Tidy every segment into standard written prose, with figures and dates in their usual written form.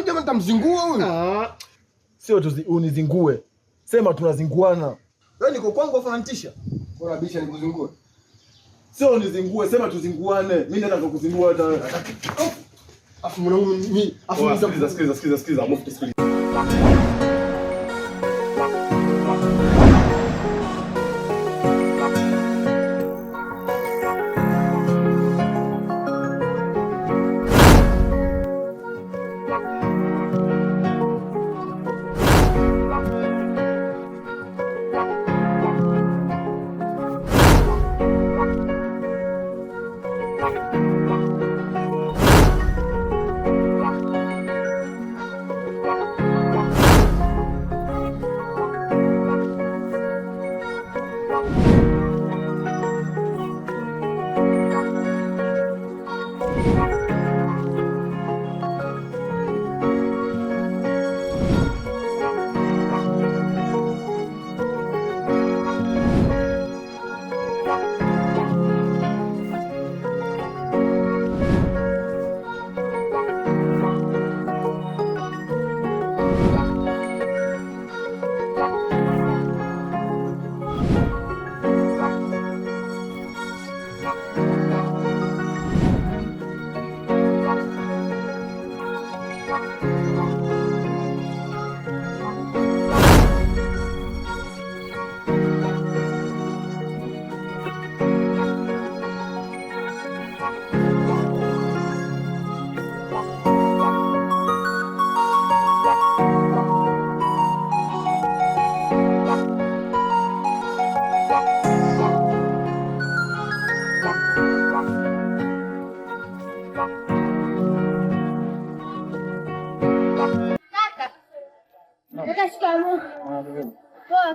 jamaa tamzingua huyu. Sio unizingue. Sema tunazinguana. Wewe niko kwangu afanantisha. Bora bisha nikuzingue. Sio unizingue, sema tuzinguane. Mimi nataka kukuzingua hata wewe. Afu mwanangu mimi, Sikiza. Mufti sikiliza.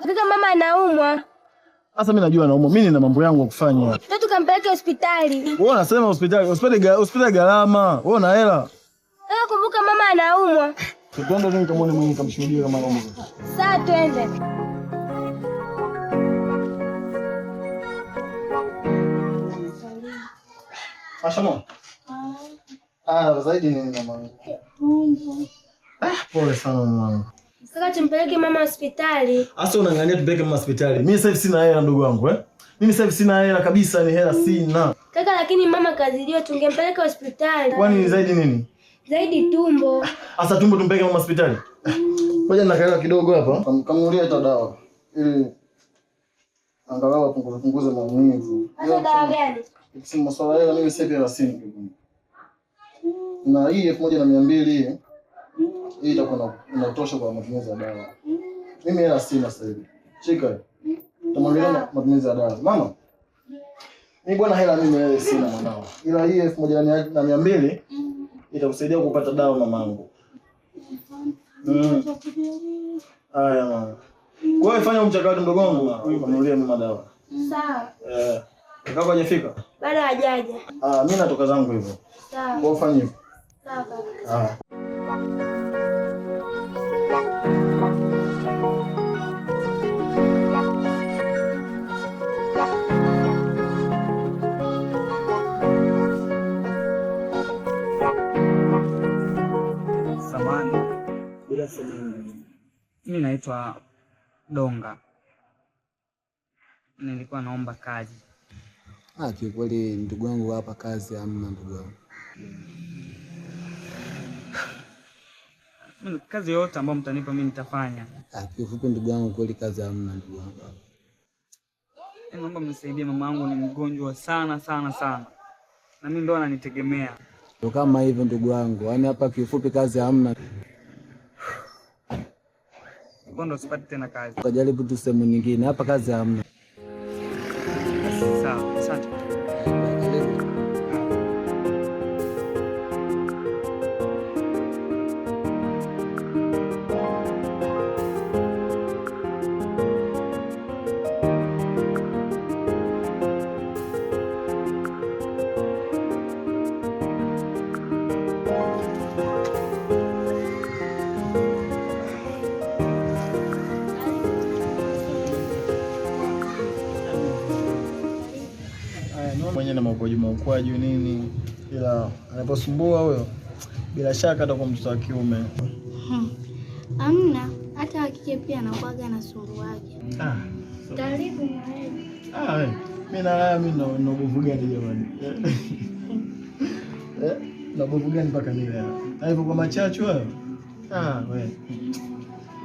Kaka mama anaumwa. Sasa mimi najua anaumwa. Mimi nina mambo yangu ya kufanya. Ndio tukampeleke hospitali. Wewe unasema hospitali gharama. Wewe una hela. Kumbuka mama anaumwa. Tuende tu nikamwone mwenyewe nikamshuhudie kama anaumwa. Sawa twende. Ashamo. Zaidi nini mama? Pole sana mama. Kaka tumpeleke mama hospitali. Sasa unang'ania tupeleke mama hospitali. Mimi sasa hivi sina hela ndugu wangu Mimi sasa hivi sina hela kabisa, ni hela sina. Kaka lakini mama kazidiwa, tungempeleka hospitali. Kwani ni zaidi nini? Zaidi tumbo. Sasa tumbo tumpeleke mama hospitali? Ngoja nakaela kidogo hapa. Kamuulia hata dawa. Ili angalau punguze maumivu. Sasa dawa gani? Sisi masuala haya mimi sasa hivi hela sina. Na hii 1200 hii itakuwa inatosha kwa matumizi ya dawa. Mimi hela sina sasa hivi. Shika. Tutamwangalia matumizi ya dawa. Mama. Mimi bwana hela mimi sina mwanao. Ila hii 1200 itakusaidia kupata dawa mamangu. Haya mama. Kwa hiyo fanya mchakato mdogo wangu kumnunulia mama dawa. Sawa. Kaka hajafika? Bado hajaja. Mimi natoka zangu hivyo. Sawa. Kwa ufanye hivyo. Sawa. Samani bila sehemu. Mimi naitwa Donga. Nilikuwa naomba kazi. Kiukweli ndugu wangu hapa kazi hamna ndugu wangu. Kazi yote ambayo mtanipa mimi nitafanya. Kiufupi ndugu wangu kweli kazi hamna ndugu wangu. Naomba mnisaidie, mama yangu ni mgonjwa sana. Na mimi ndo ananitegemea. Ndio kama hivyo ndugu wangu. Yaani hapa kiufupi kazi hamna. Ndo sipati tena kazi. Tukajaribu tu sehemu nyingine. Hapa kazi hamna. Sawa, asante. Mwenye na maukwaju nini, ila anaposumbua huyo Bila shaka atakuwa mtoto wa kiume. Amna, hata wa kike pia anakuwaga na suru wake. Karibu na wewe. Wewe. Mimi na nguvu gani jamani? Na nguvu gani mpaka mimi leo? Na hivyo kwa machachu wewe? Wewe.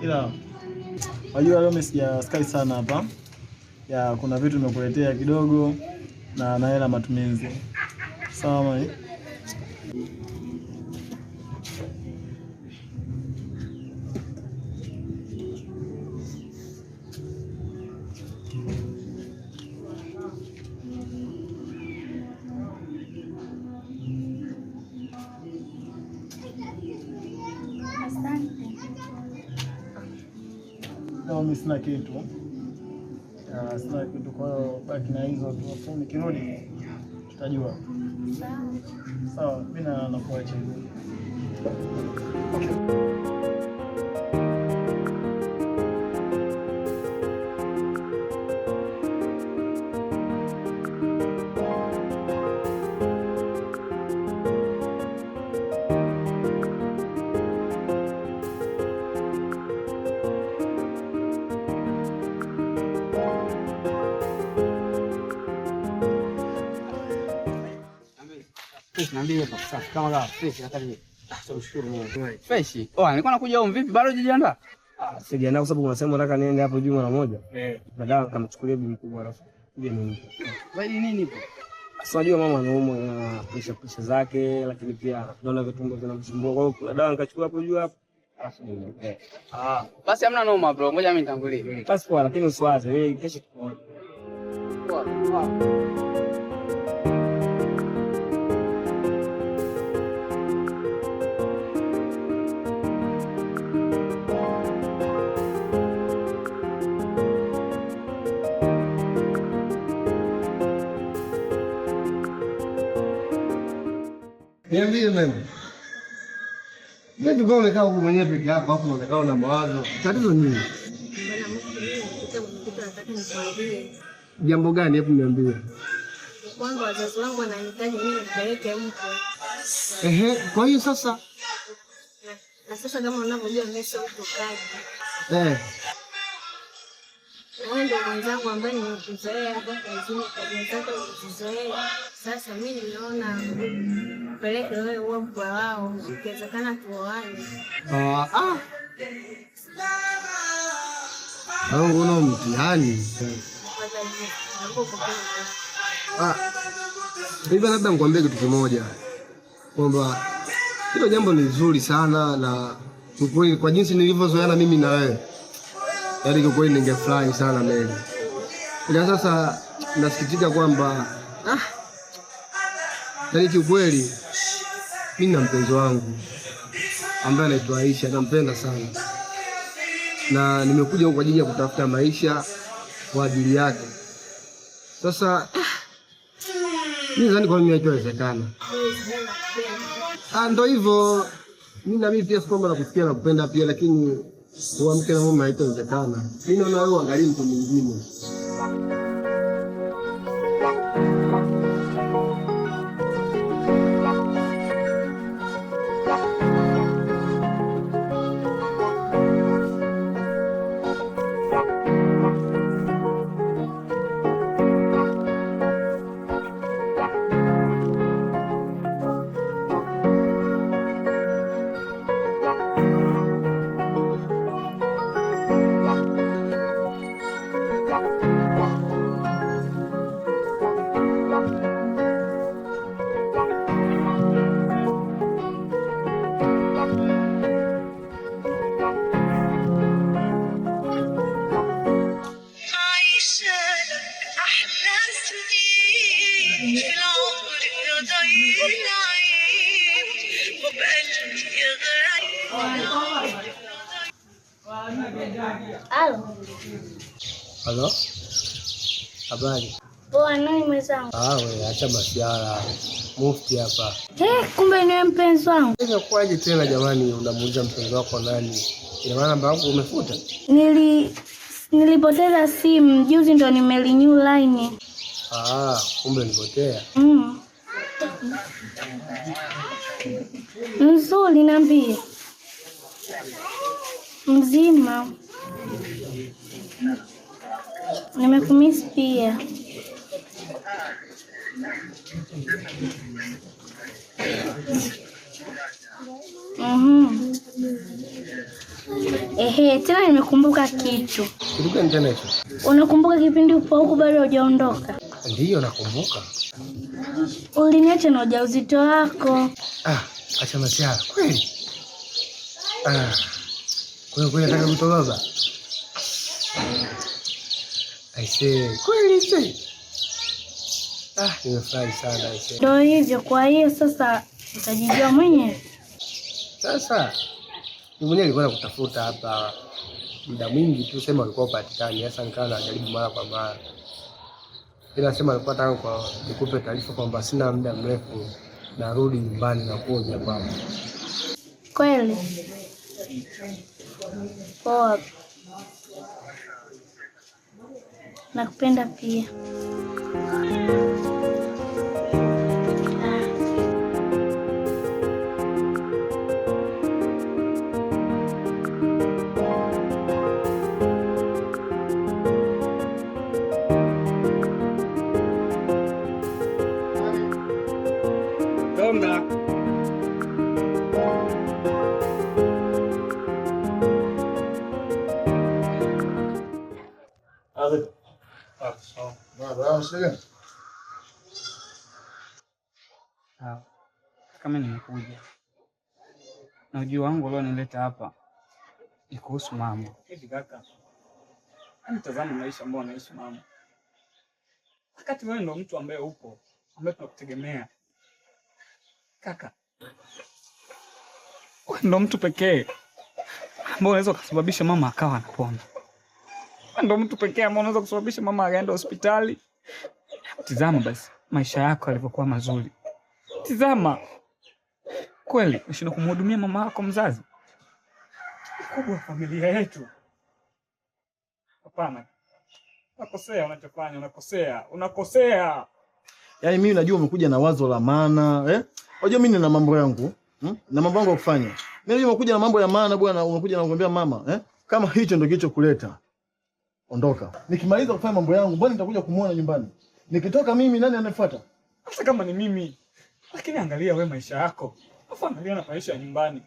Ila wajua leo mesikia sky sana hapa. Ya kuna vitu nimekuletea kidogo na hela matumizi. Sawa mami? Mimi sina kitu. Sina kitu, kwa hiyo baki na hizo tu. Afu nikirudi tutajua. Sawa, mimi nakuacha hivyo. Niambie safi kama kawa fresh hata ni tunashukuru Mungu. Fresh. Nilikuwa nakuja huko vipi? Bado hujajiandaa? Sijaandaa kwa sababu unasema nataka niende hapo juu mara moja. Baadaye nikamchukulia bibi mkubwa alafu kuja mimi. Zaidi nini hapo? Unajua mama anaumwa na pressure zake, lakini pia naona vitumbo vinamsumbua. Kwa hiyo kuna dawa nikachukua hapo juu hapo. Alafu Basi hamna noma bro. Ngoja mimi nitangulie. basi poa, lakini usiwaze wewe kesho tuone. Poa. Niambie mimi. Mimi umekaa huko mwenyewe peke yako hapo unakaa na mawazo. Tatizo nini? Jambo gani hebu niambie. Kwanza wazazi wangu wananihitaji mimi nipeleke mtu. Kwa hiyo sasa Na sasa kama unavyojua mimi sio mtu kaji. Wewe ndio mwenzangu ambaye nimekuzoea hapa kazini, kazi zako ukizoea. Sasa mimi nimeona peleke wewe uwe mkwe wao, ikiwezekana tuoane. Una mtihani. Hivi labda nikwambie kitu kimoja. Kwamba hilo jambo ni nzuri sana na kwa jinsi nilivyozoeana mimi na wewe. Yaani kwa kweli ningefurahi sana mbele. Ila sasa nasikitika kwamba yaani kiukweli mimi na mpenzi wangu ambaye anaitwa Aisha, nampenda sana. Na nimekuja huko kwa ajili ya kutafuta maisha kwa ajili yake. Sasa mimi nadhani kwa mimi haitawezekana. Ndio hivyo. Mimi na mimi pia sikwamba nakusikia na kupenda pia, lakini kwa mke na mume haitawezekana. Mimi naona wewe angalia mtu mwingine. Halo. Habari. Poa, nani mwenzangu? Wewe acha masiara. Mufti hapa. Kumbe ni mpenzi wangu. Kwaje tena jamani, unamuuliza mpenzi wako nani? Ina maana namba yangu umefuta? Nilipoteza simu juzi ndo nimerenew line. Kumbe nilipotea. Nzuri, niambie. Mzima. Nimekumisi pia. Tena nimekumbuka kitu. Kitu gani tena hicho? Unakumbuka kipindi upo huku bado hujaondoka? Ndiyo nakumbuka. Uliniacha na ujauzito wako. Acha masiara. Kweli? Kweli nataka kutoa baba. Aisee, kweli sasa. Nimefurahi sana aisee. Ndio hivyo, kwa hiyo sasa utajijua mwenyewe. Sasa mimi mwenyewe nilikuwa nakutafuta hapa muda mwingi tu, sema ulikuwa upatikani. Sasa nikawa najaribu mara kwa mara. Ila sema nilikuwa nataka nikupe taarifa kwamba sina muda mrefu narudi nyumbani na kuja kwako. Kweli? Poa. Nakupenda pia. Kama nimekuja na ujio wangu leo nileta hapa ni kuhusu mama. Hivi kaka, mtazamo maisha ambayo anaishi mama, wakati wewe ndo mtu ambaye upo, ambaye tunakutegemea kaka. Wewe ndo mtu pekee ambaye unaweza kusababisha mama akawa anapona. Wewe ndo mtu pekee ambaye unaweza kusababisha mama akaenda hospitali. Tizama basi maisha yako yalivyokuwa mazuri. Tizama. Kweli unashindwa kumhudumia mama yako mzazi? Kubwa familia yetu. Hapana. Unakosea unachofanya, unakosea. Yaani mimi najua umekuja na wazo la maana, Unajua mimi nina mambo yangu, na mambo yangu ya kufanya. Mimi najua umekuja na mambo ya maana bwana, umekuja na kumwambia mama, Kama hicho ndio kilichokuleta, ondoka. Nikimaliza kufanya mambo yangu, mbona nitakuja kumuona nyumbani? Nikitoka mimi nani anafuata? Hata kama ni mimi. Lakini angalia wewe maisha yako. Afu angalia na maisha ya nyumbani.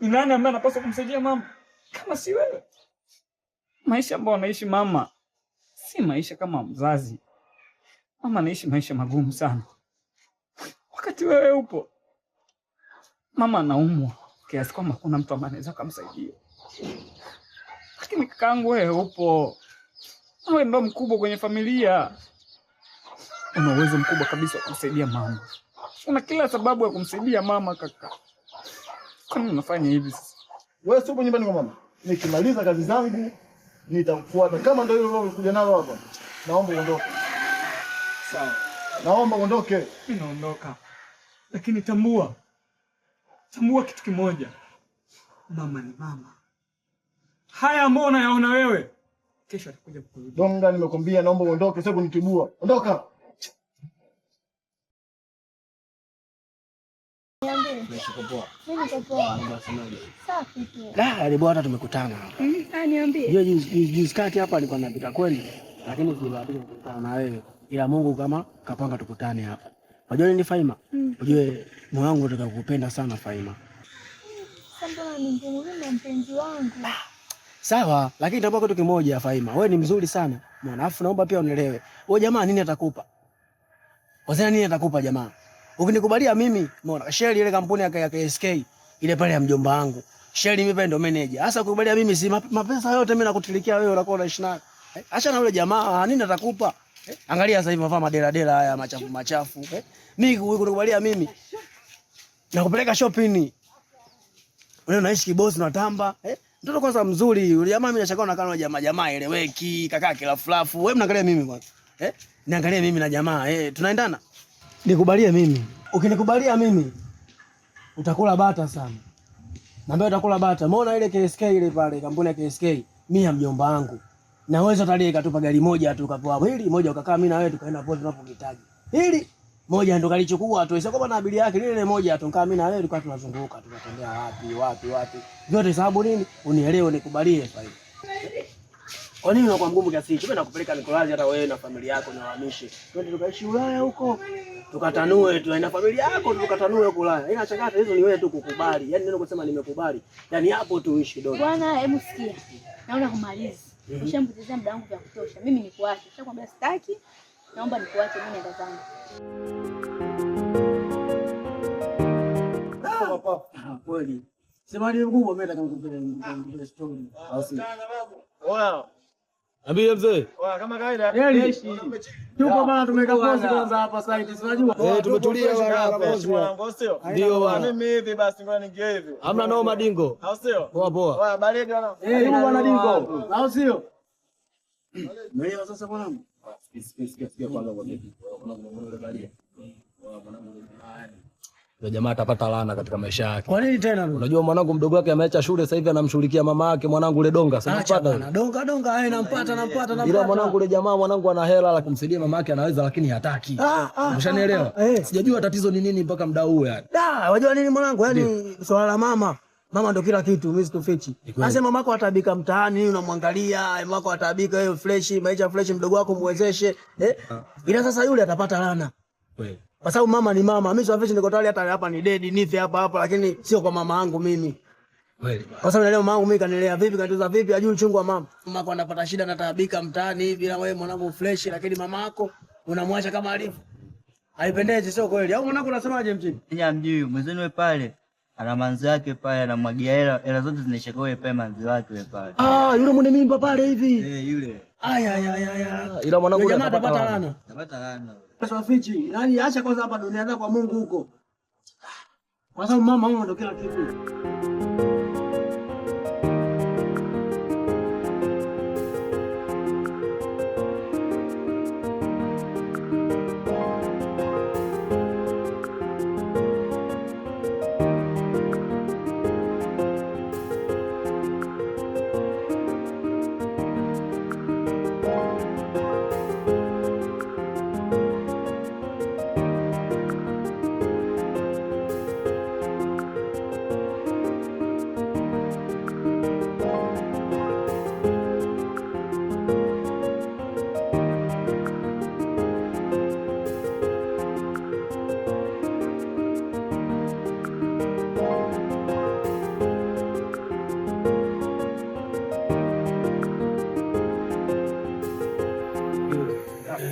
Ni nani ambaye anapaswa kumsaidia mama kama si wewe? Maisha ambayo anaishi mama si maisha kama mzazi. Mama anaishi maisha magumu sana. Wakati wewe upo, mama anaumwa kiasi kwamba kuna mtu ambaye anaweza kumsaidia. Lakini kakaangu wewe upo. Wewe ndo mkubwa kwenye familia. Una uwezo mkubwa kabisa wa kumsaidia mama. Una kila sababu ya kumsaidia mama kaka. Kwa nini unafanya hivi sasa? Wewe sio nyumbani kwa mama. Nikimaliza kazi zangu nitakufuata. Kama ndio hilo ulikuja nalo hapa, naomba uondoke. Sawa. Naomba uondoke. Mimi naondoka. Lakini tambua kitu kimoja. Mama ni mama. Haya ambayo unayaona wewe, kesho atakuja kukurudia. Donga, nimekwambia naomba uondoke, sio kunitibua. Ondoka. Ni bwana tumekutana hapa. Niambie. Juzi kati hapa alikuwa anapita kweli, lakini sibahatika kukutana na wewe. Ila Mungu kama kapanga tukutane hapa. Unajua nini Faima? Unajue moyo wangu unataka kukupenda sana Faima. Sasa ni mpenzi wangu. Sawa, lakini tambua kitu kimoja Faima. Wewe ni mzuri sana. Mwana, afu naomba pia unielewe. Wewe jamaa nini atakupa? Wazee nini atakupa jamaa? Ukinikubalia mimi, umeona, share ile kampuni ya KSK ile pale ya mjomba wangu. Share mimi pale ndo manager. Sasa ukikubalia mimi si mapesa yote mimi nakutilikia wewe unakuwa unaishi nayo. Acha na yule jamaa, nini atakupa? Angalia sasa hivi mavaa madela haya machafu. Mimi ukikubalia mimi nakupeleka shopping. Wewe unaishi kibosi unatamba, Mtoto kwanza mzuri, yule jamaa mimi nashangaa unakaa na jamaa eleweki, kaka kilafulafu. Wewe mnaangalia mimi kwanza. Niangalie mimi na jamaa, tunaendana? Nikubalie mimi. Ukinikubalia mimi utakula bata sana. Naambia utakula bata. Umeona ile KSK ile pale, kampuni ya KSK, mimi ya mjomba wangu. Na wewe utalie katupa gari moja tu kapoa. Hili moja ukakaa mimi na wewe tukaenda pote tunapohitaji. Hili moja ndo kalichukua tu. Sio kama na abiria yake lile moja tu. Kama mimi na wewe tulikuwa tunazunguka, tunatembea wapi. Vyote sababu nini? Unielewe, nikubalie faida. Kwa nini unakuwa mgumu kiasi hicho? Mimi nakupeleka Nikolazi hata wewe na familia yako na wahamishe. Twende tukaishi Ulaya huko. Tukatanue tu na familia yako tukatanue huko Ulaya. Ina chakata hizo ni wewe tu kukubali. Yaani neno kusema nimekubali. Yaani hapo tu uishi dogo. Bwana, hebu sikia. Naona kumaliza. Ushampotezea muda wangu vya kutosha. Mimi nikuache. Nishakwambia sitaki. Naomba nikuache mimi naenda zangu. Kweli. Sema ni mkubwa mimi nataka nikupeleke story. Wow. Ambie mzee. Kama kawaida. Tupo bana, tumeka pozi kwanza hapa site. Unajua? Tumetulia hapa. Sio? Ndio bwana. Mimi hivi basi ngoja ningie hivi. Hamna noma dingo. Au sio? Poa. Baridi wana. Yuko bwana dingo. Au sio? Mwenyewe sasa mwanangu. Sikia kwanza kwa vipi. Ndio jamaa atapata laana katika maisha yake. Kwa nini tena? Unajua mwanangu mdogo wake ameacha shule sasa hivi anamshughulikia mama yake, mwanangu ule donga. Sasa mpata. Donga nampata. Ila mwanangu ule jamaa mwanangu ana hela la kumsaidia mama yake anaweza lakini hataki. Umeshanielewa? Sijajua tatizo ni nini mpaka muda huu yani. Wajua nini mwanangu? Yaani swala la mama ndo kila kitu, mimi sitofichi. Nasema mamako atabika mtaani, unamwangalia, mamako atabika wewe fresh, maisha fresh, mdogo wako muwezeshe. Ila sasa yule atapata laana. Kweli. Kwa sababu mama ni mama. Mimi sitofichi, niko tayari hata hapa ni dead nife hapa lakini sio kwa mama yangu mimi. Kweli. Kwa sababu leo mama yangu mimi kanilea vipi, kanituza vipi, ajui uchungu wa mama. Mamako anapata shida na taabika mtaani hivi, na wewe mwanangu fresh, lakini mama yako unamwacha kama alivyo. Haipendezi, sio kweli. Au mwanangu unasemaje mchini? Nya mjui mwenzenu wewe pale ana manzi yake pale, anamwagia hela zote zinaisha kwa wewe pale manzi wake wewe pale. Yule mwenye mimba pale hivi. Yule. Aya. Ila mwanangu jamaa atapata laana. Atapata laana. Sasa fichi, yani acha kwanza hapa duniani kwa Mungu huko. Kwa sababu mama ndo kila kitu.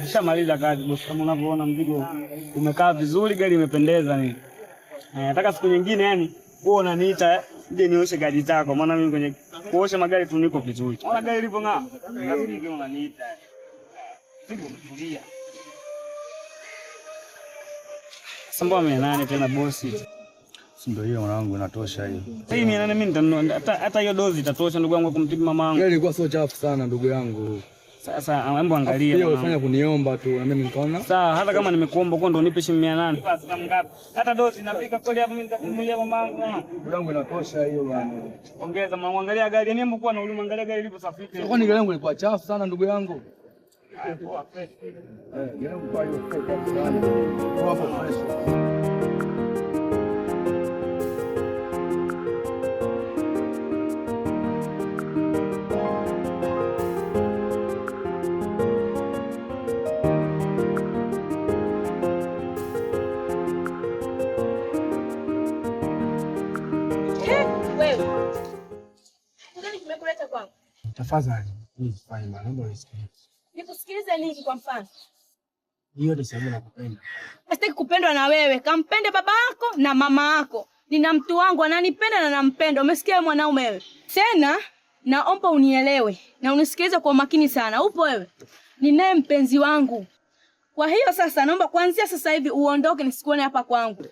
Nishamaliza kazi bosi, kama unavyoona mzigo umekaa vizuri, gari imependeza nini. Nataka siku nyingine yani wewe unaniita nje nioshe gari zako, maana mimi kwenye kuosha magari tu niko vizuri. Ona gari lilivong'aa. Lazima ninge unaniita. Siku kutulia. Samba mimi nani tena bosi? Si ndio hiyo mwanangu inatosha hiyo. Hii mimi nani mimi nitanunua hata hiyo dozi itatosha ndugu yangu kumtibu mama yangu. Gari ilikuwa sio chafu sana ndugu yangu. Sasa hebu angalia. Hiyo ulifanya kuniomba tu na mimi nikaona. Sawa, hata kama nimekuomba kwa ndo unipe shilingi 800. Basi kama ngapi? Hata dozi inafika kweli hapo mimi nitakununulia mamangu. Ndugu yangu inatosha hiyo bwana. Ongeza mwangalia gari, yani hebu kuwa na ulimu angalia gari ilipo safiki. Kwa nini gari yangu ilikuwa chafu sana ndugu yangu? Poa fresh. Gari yangu kwa hiyo fresh sana. Poa fresh. Tafadhali, please fine, naomba unisikilize. Nikusikilize nini kwa mfano? Hiyo ndio sababu nakupenda. Sitaki kupendwa na wewe. Kampende baba yako na mama yako. Nina mtu wangu ananipenda na nampenda. Umesikia mwanaume wewe? Tena naomba unielewe na unisikilize kwa makini sana. Upo wewe? Ninaye mpenzi wangu. Kwa hiyo sasa naomba kuanzia sasa hivi uondoke nisikuone hapa kwangu.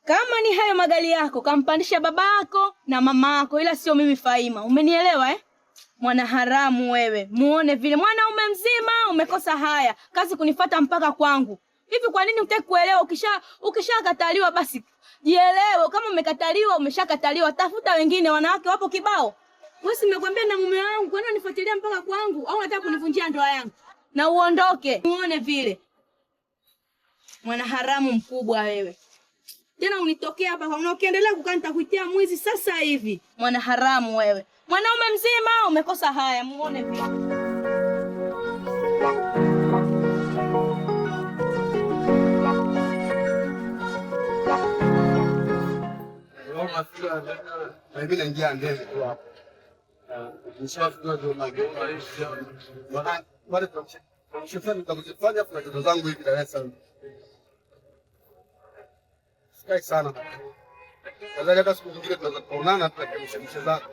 Kama ni hayo magari yako, kampandisha baba yako na mama yako, ila sio mimi Faima. Umenielewa eh? Mwana haramu wewe. Muone vile mwanaume mzima umekosa haya. Kazi kunifuata mpaka kwangu. Hivi kwa nini hutaki kuelewa? Ukishakataliwa basi jielewe. Kama umekataliwa, umeshakataliwa. Tafuta wengine, wanawake wapo kibao. Wewe si nimekwambia na mume wangu, kwa nini unifuatilia mpaka kwangu? Au unataka kunivunjia ndoa yangu? Na uondoke. Muone vile. Mwana haramu mkubwa wewe. Tena unitokea hapa na ukiendelea kukaa nitakuitia mwizi sasa hivi. Mwana haramu wewe. Mwanaume mzima umekosa haya, muone vipi. Mimi naingia ndani tu hapo. Nishafikia ndio mageuzi hivi. Baada ya shifani nitakufanya kwa tatizo zangu hivi Dar es Salaam. Sikai sana. Kaza hata siku nyingine tunaweza kuonana tutakemsha zako.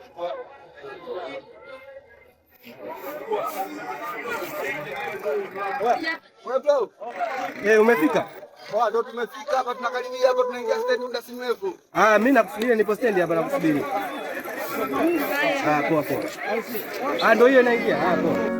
Wewe bro. Umefika? Ndio tumefika hapa, tunakaribia hapa, tunaingia stendi muda si mrefu. Mimi nakusubiria, nipo stendi hapa nakusubiri. Poa poa. Ndio hiyo naingia. Poa.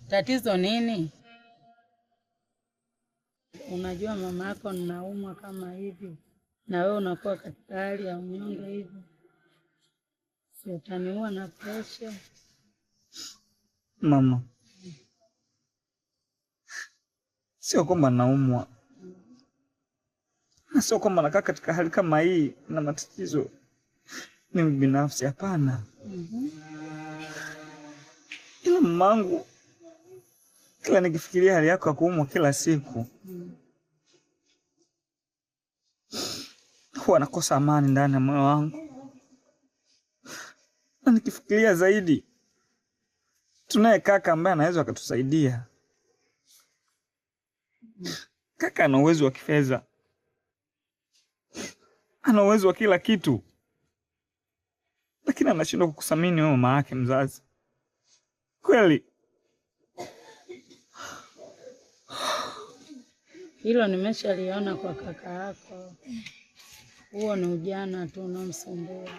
Tatizo nini? Unajua mama yako ninaumwa kama hivi, na wewe unakuwa katika hali ya unyonge hivi, si utaniua na presha? Mama, sio kwamba naumwa na sio kwamba nakaa katika hali kama hii na matatizo mimi binafsi, hapana. Ila mamangu, kila nikifikiria hali yako ya kuumwa kila siku, huwa nakosa amani ndani ya moyo wangu. Na nikifikiria zaidi, tunaye kaka ambaye anaweza akatusaidia. Kaka ana uwezo wa kifedha, ana uwezo wa kila kitu, lakini anashindwa kukusamini wewe mama yake mzazi. Kweli hilo nimeshaliona kwa kaka yako. Huo ni ujana tu unomsumbua.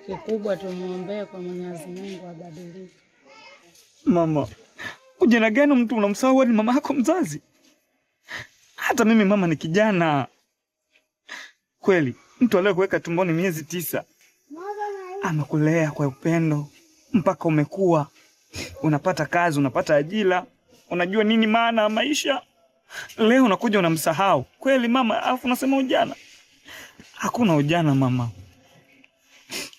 Kikubwa tumuombee kwa Mwenyezi Mungu abadilike. Mama, ujana gani mtu unamsahau ni mama yako mzazi? Hata mimi mama ni kijana. Kweli, mtu aliyekuweka tumboni miezi 9 amekulea kwa upendo mpaka umekuwa, unapata kazi, unapata ajira, unajua nini maana ya maisha. Leo unakuja unamsahau. Kweli mama, alafu unasema ujana? Hakuna ujana mama.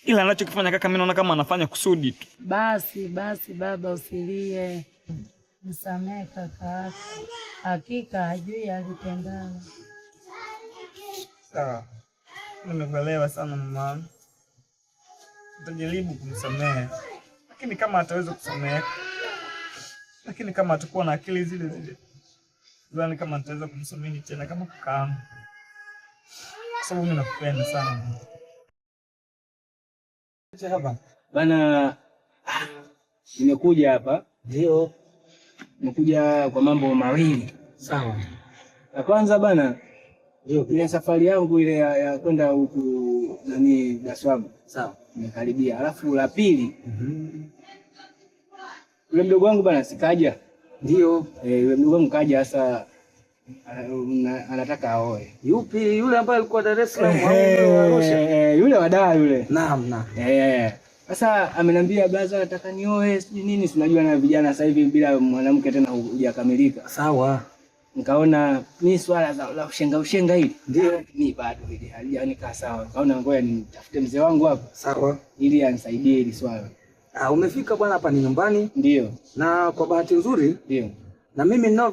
Ila anachokifanya kaka mimi naona kama anafanya kusudi tu. Basi baba, usilie. Msamehe kaka yako. Hakika hajui alitendalo. Sawa. Nimekuelewa sana mama. Nitajaribu kumsamehe. Lakini kama ataweza kusamehe, lakini kama atakuwa na akili zile zile, sidhani kama nitaweza kumsamehe tena kama kakaangu. Kwa sababu mimi nakupenda sana. Bana, nimekuja hapa. Ndio. Nimekuja kwa mambo mawili. Sawa. La kwanza bana, ndio ile safari yangu ile ya kwenda huku nani Dar es Salaam. Sawa. Nimekaribia. Alafu la pili, yule mdogo wangu bana sikaja. Ndio. Yule mdogo wangu kaja sasa, anataka aoe. Yupi yule ambaye alikuwa Dar es Salaam au Arusha? Yule wa Dar yule. Naam. Sasa ameniambia blaza nataka nioe sijui nini, unajua na vijana sasa hivi bila mwanamke tena hujakamilika. Sawa. Nikaona mimi swala la ushenga hili ndio mimi bado ile halijanika sawa. Kaona ngoja nitafute mzee wangu hapa. Sawa. Ili anisaidie hili swala. Umefika bwana, hapa ni nyumbani. Ndio. Na kwa bahati nzuri ndio. Na mimi ninao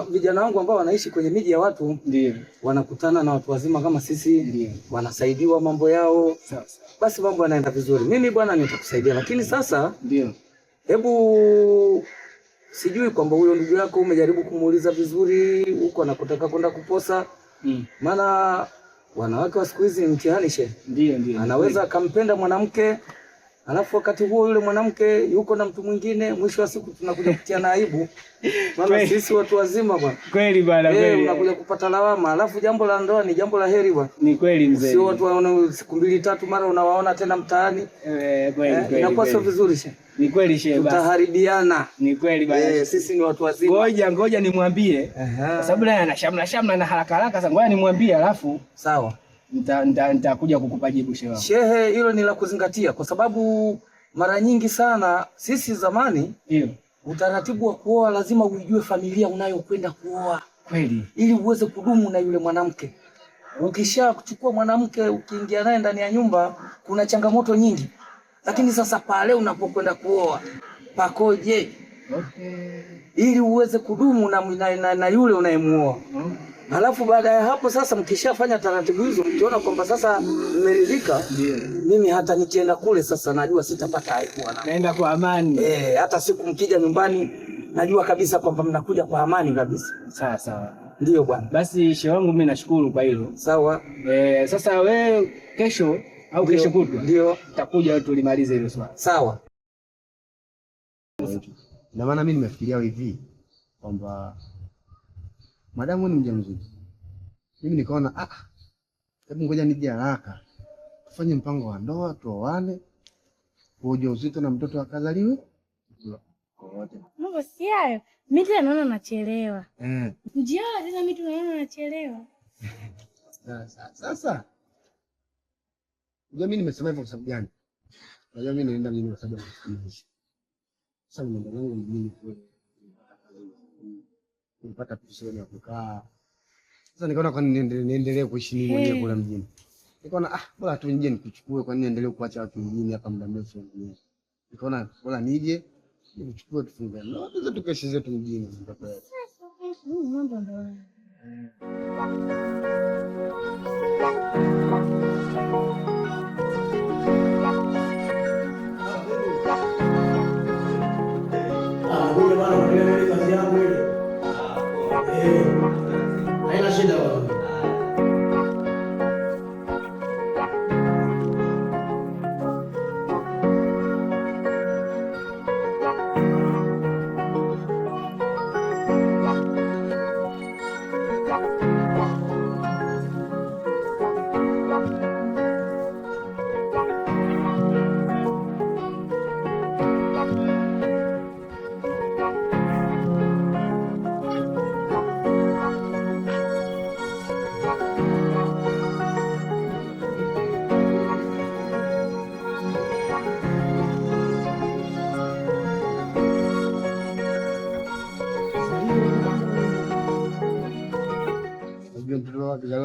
vijana wangu ambao wanaishi kwenye miji ya watu. Ndio. Wanakutana na watu wazima kama sisi. Ndio. Wanasaidiwa mambo yao. Sawa. Basi mambo yanaenda vizuri. Mimi bwana nitakusaidia, lakini sasa ndio. Hebu sijui kwamba huyo ndugu yako umejaribu kumuuliza vizuri huko anakotaka kwenda kuposa. Maana wanawake wa siku hizi mtihani she. Ndio. Anaweza akampenda mwanamke, alafu wakati huo yule mwanamke yuko na mtu mwingine, mwisho wa siku tunakuja kutiana aibu. Maana sisi watu wazima bwana. Kweli bwana, kweli. Unakuja kupata lawama, alafu jambo la ndoa ni jambo la heri bwana. Ni kweli mzee. Sio watu waona siku 2 3 mara unawaona tena mtaani. Kweli. Inakuwa sio vizuri she. Ni kweli she basi. Tutaharibiana. Ni kweli bwana. Sisi ni watu wazima. Ngoja nimwambie. Kwa sababu naye anashamna na haraka. Sasa ngoja nimwambie alafu sawa. Nitakuja kukupa jibu shehe. Shehe, hilo ni la kuzingatia kwa sababu mara nyingi sana sisi zamani ndio utaratibu wa kuoa lazima uijue familia unayokwenda kuoa. Kweli. Ili uweze kudumu na yule mwanamke. Ukisha kuchukua mwanamke ukiingia naye ndani ya nyumba kuna changamoto nyingi. Lakini sasa pale unapokwenda kuoa pakoje? Ili uweze kudumu na yule unayemuoa. Alafu baada ya hapo sasa mkishafanya taratibu hizo mkiona kwamba sasa mmeridhika, mimi hata nikienda kule sasa najua sitapata aibu bwana. Naenda kwa amani. Hata siku mkija nyumbani najua kabisa kwamba mnakuja kwa amani kabisa. Sawa. Ndio bwana. Basi shehe wangu mimi nashukuru kwa hilo. Sawa. Sasa we kesho au kesho kutwa ndio tutakuja tulimalize hilo swala. Sawa. Na maana mimi nimefikiria hivi kwamba madamu ni mjamzito, mimi nikaona hebu ngoja nije haraka tufanye mpango wa ndoa, tuoane, ujauzito na mtoto akazaliwe wote. Mambo si hayo. Mimi tena naona nachelewa. Njia tena mimi tunaona nachelewa. Sasa unajua mimi nimesema hivyo kwa sababu gani? Unajua mimi naenda mjini kwa sababu ya kuishi. Sasa mimi ndio mjini kule. Nipata pesa ya kukaa. Sasa nikaona kwa nini niendelee kuishi mimi mwenyewe kule mjini. Nikaona bora tu nje nikuchukue, kwa nini niendelee kuacha watu wengine hapa muda mrefu mjini. Nikaona bora nije nikuchukue tufunge ndoa tuweze tukaishi zetu mjini. Mambo ndio. Wewe bwana unaendelea kazi yako ile. Haina shida wewe.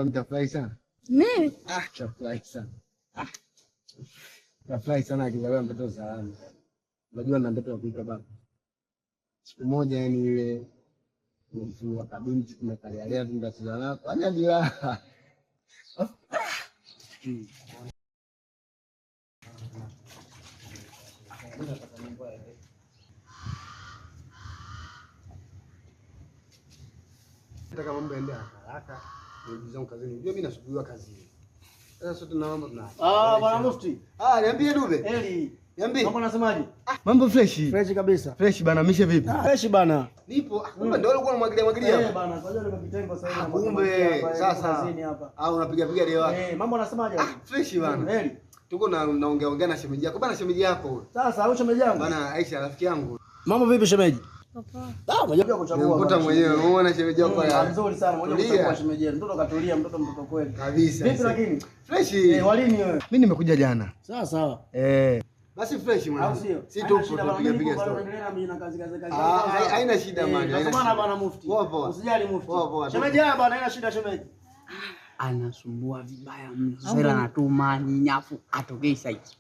Mtafurahi sana. Mimi? Mtafurahi sana. Mtafurahi sana akizaliwa mtoto salama. Unajua na mtoto wa kuita baba. Siku moja yani ile mfungwa kabinti tumekalialia tunatazama nako. Anya bila. Nataka mambo yaende haraka. Ndio kazini. Unajua mimi nasubiriwa kazini. Sasa sote naomba tuna. Bwana Mufti. Niambie Dube. Eli. Niambie. Mambo nasemaje? Mambo fresh. Fresh kabisa. Fresh bana, mishe vipi? Fresh bana. Nipo. Kumbe ndio ulikuwa unamwagilia. Bana, kwa hiyo nimekitengo sasa hivi. Kumbe sasa unapiga piga dewa. Mambo nasemaje? Fresh bana. Eli. Tuko naongea na shemeji yako. Bana shemeji yako. Sasa au shemeji yangu? Bana Aisha rafiki yangu. Mambo vipi shemeji? Poa. Unajua kuchagua. Mkuta mwenyewe, umeona shemeji yako ya. Nzuri sana, unajua kuchagua shemeji. Mtoto katulia, mtoto kweli. Kabisa. Vipi lakini? Fresh. Walini wewe? Mimi nimekuja jana. Sawa. Basi fresh mwanangu. Si tupo tupiga story. Haina shida man. Haina shida bwana Mufti. Poa poa. Usijali Mufti. Poa poa. Shemeji bwana, haina shida shemeji. Anasumbua vibaya mno. Sasa anatuma nyafu atokee site.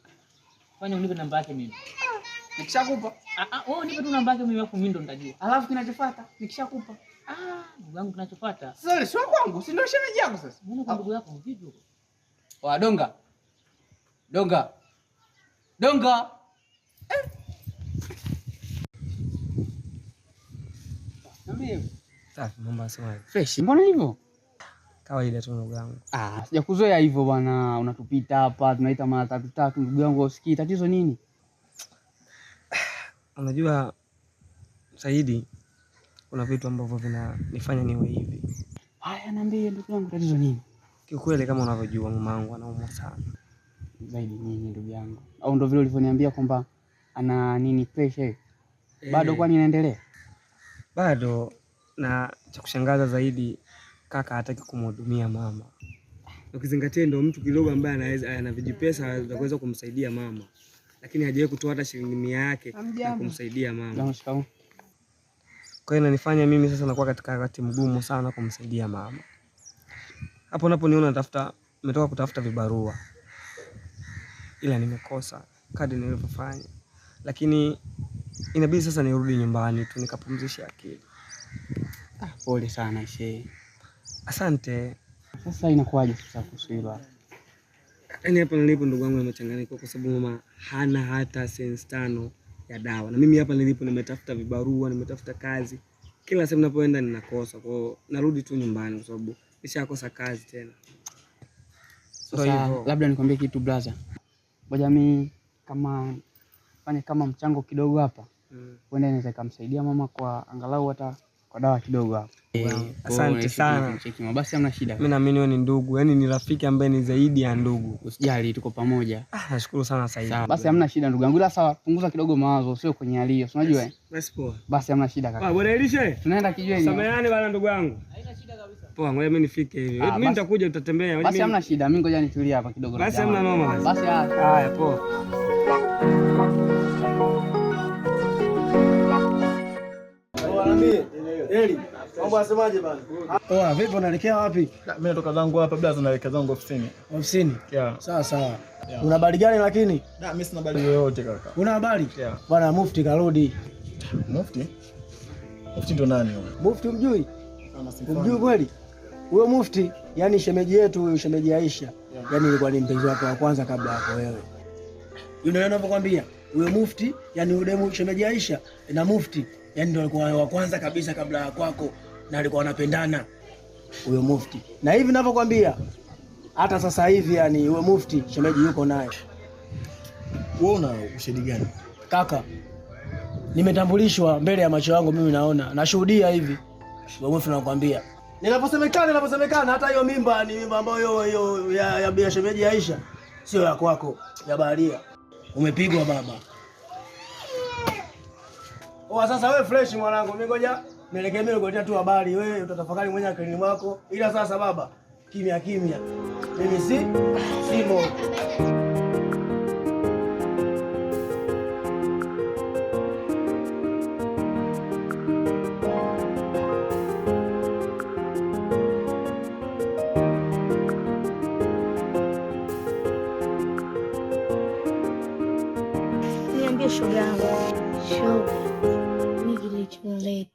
Fanya unipe namba yake mimi. Nikishakupa. Wewe unipe tu namba yake mimi afu mimi ndo nitajua. Alafu kinachofuata nikishakupa. Ndugu yangu kinachofuata. Sasa sio kwangu, si ndio shemeji yako sasa. Mbona kwa ndugu yako vipi huko? Wa donga. Donga. Donga. Niambie. Safi, mambo sawa. Fresh, mbona hivyo? Kawaida tu ndugu yangu. Sijakuzoea hivyo bwana, unatupita hapa, tunaita mara 3 ndugu yangu, usikii tatizo nini? Unajua Saidi, kuna vitu ambavyo vinanifanya niwe hivi. Haya, niambie ndugu yangu, tatizo nini? Kiukweli kama unavyojua mama yangu anaumwa sana. Zaidi nini ndugu yangu? Au ndio vile ulivyoniambia kwamba ana nini pressure? Bado kwani inaendelea? Bado, na cha kushangaza zaidi kaka hataki kumhudumia mama. Ukizingatia ndio mtu kidogo ambaye anaweza ana vijipesa za kuweza kumsaidia mama. Lakini hajawahi kutoa hata shilingi 100 yake na kumsaidia mama. Kwa hiyo inanifanya mimi sasa nakuwa katika wakati mgumu sana kumsaidia mama. Hapo naponiona nimetoka kutafuta vibarua. Ila nimekosa kadri nilivyofanya. Lakini inabidi sasa nirudi nyumbani tu nikapumzishe akili. Pole sana shehe. Asante. Sasa inakuwaje sasa kusira? Yaani hapa nilipo ndugu wangu nimechanganyika kwa sababu mama hana hata sense 5 ya dawa. Na mimi hapa nilipo nimetafuta vibarua, nimetafuta kazi. Kila sehemu ninapoenda ninakosa. Kwa hiyo narudi tu nyumbani kwa sababu nishakosa kazi tena. Sasa labda nikwambie kitu brother. Ngoja mimi fanya kama mchango kidogo hapa. Wenda inaweza kumsaidia mama kwa angalau hata kwa dawa kidogo hapa. Asante sana. Basi hamna shida. Mimi naamini wewe ni ndugu, yani ni rafiki ambaye ni zaidi ya ndugu. Usijali, tuko pamoja. Nashukuru sana Saidi. Basi hamna shida ndugu yangu. Ila sawa, punguza kidogo mawazo, sio kwenye alio. Unajua Basi poa. Basi hamna shida kaka. Bwana Elisha. Tunaenda kijweni. Samahani bwana ndugu yangu. Haina shida kabisa. Poa, ngoja mimi nifike hivi. Mimi nitakuja tutatembea. Basi hamna shida. Mimi ngoja nitulie hapa kidogo. Basi hamna noma. Basi haya poa. Eli, mambo asemaje bana? Poa, vipi unaelekea wapi? Mimi natoka zangu hapa blaza, naelekea zangu ofisini. Ofisini? Yeah. Sawa sawa. Una habari gani lakini? Mimi sina habari yoyote kaka. Una habari? Yeah. Bwana Mufti karudi. Mufti? Mufti ndo nani huyo? Mufti umjui? Umjui kweli? Huyo Mufti, yani shemeji yetu huyo, shemeji Aisha. Yani ilikuwa ni mpenzi wake wa kwanza kabla yako wewe. Ndio ninavyokuambia. Huyo Mufti, yani yule shemeji Aisha na Mufti, yani ndio alikuwa wa kwanza kabisa kabla ya kwako na alikuwa wanapendana. Huyo Mufti. Na hivi ninavyokuambia hata sasa hivi yani huyo Mufti shemeji yuko naye. Wewe una ushahidi gani? Kaka, nimetambulishwa mbele ya macho yangu, mimi naona, nashuhudia hivi. Wewe Mufti nakwambia. Ninaposemekana hata hiyo mimba ni mimba ambayo hiyo ya shemeji Aisha sio ya kwako, ya Baharia. Umepigwa baba. Sasa wewe fresh mwanangu, mimi ngoja nielekee mimi kuletea tu habari, wewe utatafakari mwenyewe akilini mwako. Ila sasa baba, kimya. Mimi simo. Niambie shoga yangu. Mimi kilichonileta.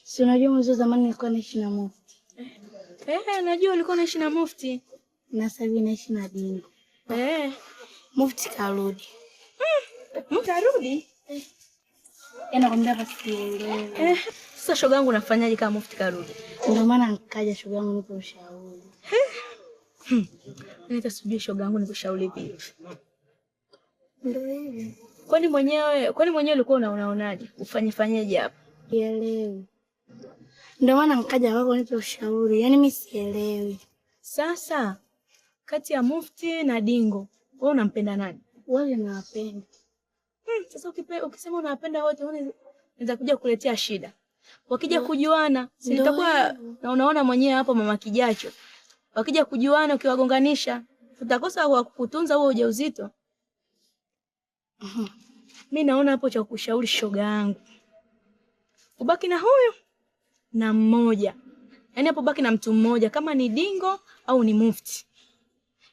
Si unajua mwanzo zamani nilikuwa naishi na Mufti. Najua ulikuwa naishi na Mufti. Na sasa hivi naishi na Dingo. Mufti karudi. Mufti karudi? Nakwambia basi. Sasa shoga yangu unafanyaje kama Mufti karudi? Ndio maana nikaja shoga yangu nipe ushauri. Nitasubiri shoga yangu nikushauri vipi? Ndio hivi. Kwani mwenyewe ulikuwa unaonaje? Ufanyeje hapa? Sielewi. Ndio maana nikaja kwako nipe ushauri. Yaani mimi sielewi. Sasa kati ya Mufti na Dingo, wewe unampenda nani? Wale nawapenda. Sasa ukisema unawapenda wote, unaweza kuja kuletea shida. Wakija kujuana, si nitakuwa na unaona mwenyewe hapo mama kijacho. Wakija kujuana ukiwagonganisha, utakosa wa kukutunza huo ujauzito. Mimi naona hapo cha kushauri shoga yangu, ubaki na huyu na mmoja, yaani hapo baki na mtu mmoja, kama ni Dingo au ni Mufti,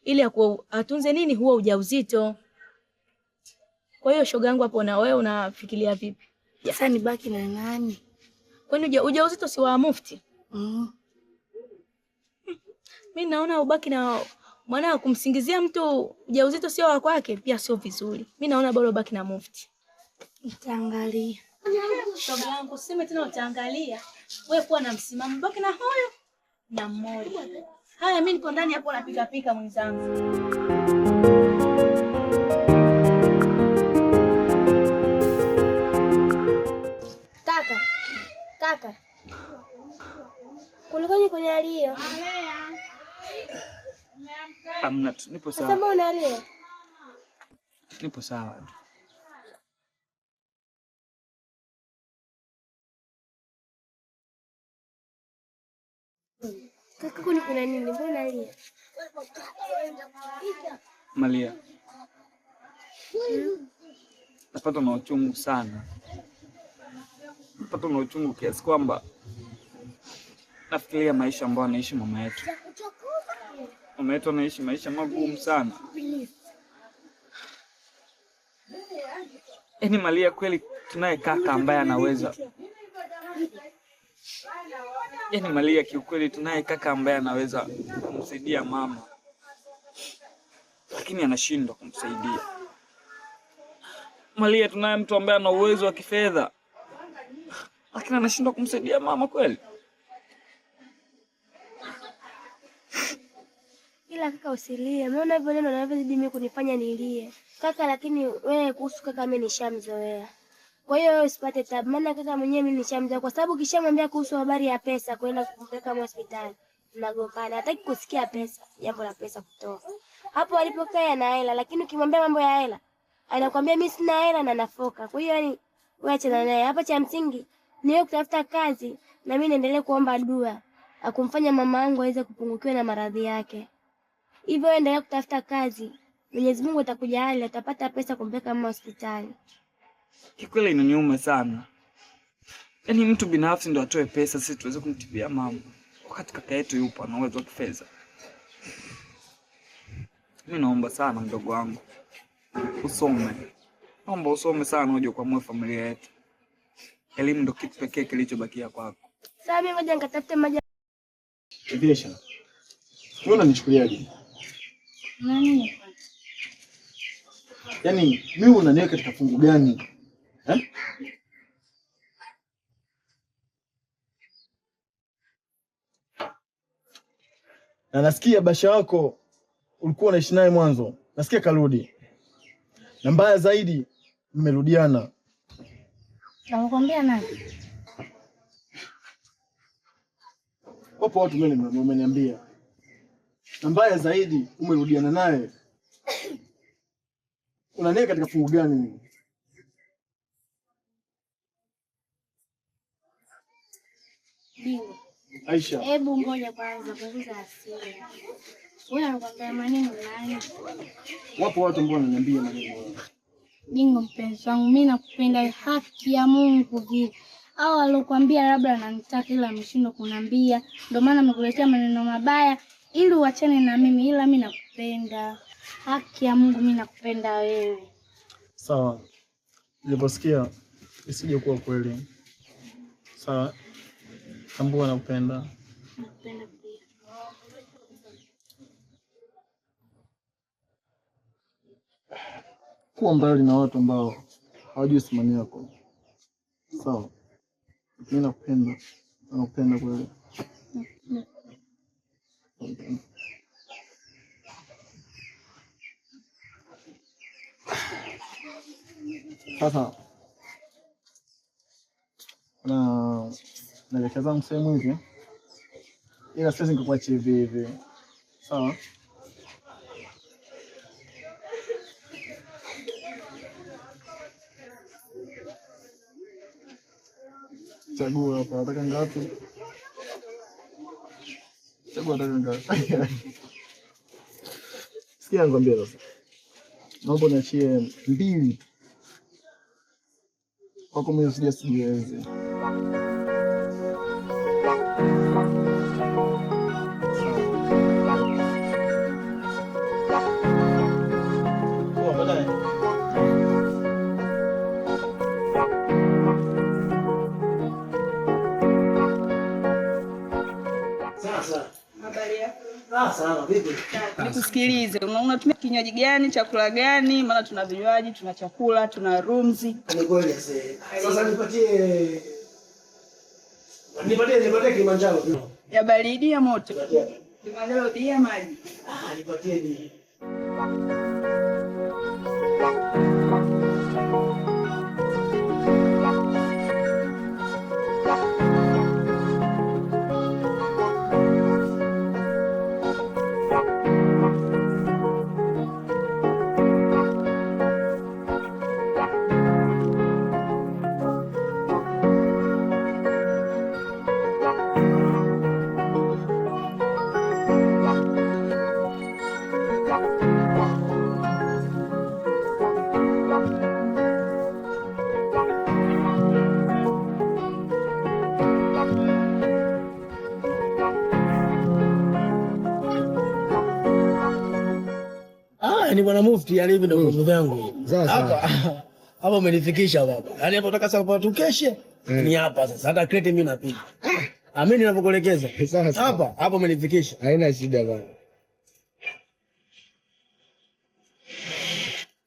ili atunze nini huo ujauzito. Kwa hiyo shoga yangu, hapo na wewe unafikiria vipi? Sasa nibaki na nani? Kwani ujauzito si wa Mufti? Mimi naona ubaki na mwana, kumsingizia mtu ujauzito sio wa kwake pia sio vizuri. Mimi naona bora ubaki na Mufti. Nitaangalia. Shoga yangu, useme tena utaangalia. Wewe kuwa na msimamo, baki na huyo na mmoja. Haya, mimi niko ndani hapo napika pika mwenzangu. Kaka. Kulikoni kwenye alio? Amna, nipo sawa. Sasa mbona unalia? Nipo sawa. Kaka, kuna nini? Mbona unalia? Malia. Napata na uchungu sana. Napata na uchungu kiasi kwamba nafikiria maisha ambayo anaishi mama yetu. Mama yetu anaishi maisha magumu sana. Yaani Malia, kweli tunaye kaka ambaye anaweza. Yaani Malia, kiukweli tunaye kaka ambaye anaweza kumsaidia mama, lakini anashindwa kumsaidia. Malia, tunaye mtu ambaye ana uwezo wa kifedha, lakini anashindwa kumsaidia mama kweli. Ila kaka usilie. Umeona hivyo neno linavyozidi mimi kunifanya nilie. Kaka, lakini wewe kuhusu kaka mimi nishamzoea. Kwa hiyo wewe usipate tabu. Maana kaka mwenyewe mimi nishamzoea, kwa sababu kishamwambia kuhusu habari ya pesa kwenda kumpeleka hospitali. Mnagombana. Hataki kusikia pesa, jambo la pesa kutoa. Hapo alipokaa ana hela, lakini ukimwambia mambo ya hela, anakuambia mimi sina hela na nafoka. Kwa hiyo yani wewe achana naye. Hapa cha msingi ni wewe kutafuta kazi na mimi niendelee kuomba dua akumfanya mama yangu aweze kupungukiwa na maradhi yake. Hivyo endelea kutafuta kazi. Mwenyezi Mungu atakujalia, atapata pesa kumpeleka mama hospitali. Kikweli inaniuma sana. Yaani mtu binafsi ndo atoe pesa sisi tuweze kumtibia mama, wakati kaka yetu yupo ana uwezo wa kifedha. Mimi naomba sana mdogo wangu usome. Naomba usome sana uje kuamua familia yetu. Elimu ndo kitu pekee kilichobakia kwako. Sasa mimi ngoja nikatafute maji. Idesha. Wewe unanichukuliaje? Nani? Yaani mimi unaniweka katika fungu gani? Na nasikia basha wako ulikuwa unaishi naye mwanzo. Nasikia karudi. Na mbaya zaidi mmerudiana. Nakwambia nani? Wapo watu mimi wameniambia. Na mbaya zaidi umerudiana naye. Unaniweka katika fungu gani mimi? Bingo. Aisha. Hebu ngoja kwanza punguza hasira. Wewe unakwambia maneno nani? Wapo watu ambao wananiambia maneno. Bingo mpenzi wangu, mimi nakupenda haki ya Mungu vile. Au alokuambia labda ananitaka ila ameshindwa kuniambia. Ndio maana amekuletea maneno mabaya ili uachane na mimi, ila mimi nakupenda. Haki ya Mungu, mimi nakupenda wewe. Sawa. Niliposikia isije kuwa kweli. Sawa. Tambua nakupenda. Nakupenda pia. Kuwa mbali na watu ambao hawajui thamani yako. Sawa. Mimi nakupenda. Nakupenda kweli. Sasa naelekea zangu sehemu hivi, ila siwezi nikakuachia hivi hivi. Sawa? Chagua hapa, nataka ngapi? Chagua nataka ngapi? Sikia nikwambie sasa. Naomba niachie 2 Kwako mimi sijiwezi. Nikusikilize, unatumia kinywaji gani, chakula gani? Maana tuna vinywaji, tuna chakula, tuna rooms. Ni kweli sasa nipatie Kilimanjaro. Ya baridi ya moto? Kilimanjaro bia maji. Nipatie ni. Ni bwana Mufti hivi ndio nguvu zangu. Hapa umenifikisha baba. Yaani hapo nataka sasa tukeshe. Ni hapa sasa. Hata kreti mimi napiga. Mimi ninapokuelekeza. Hapa umenifikisha. Haina shida bwana.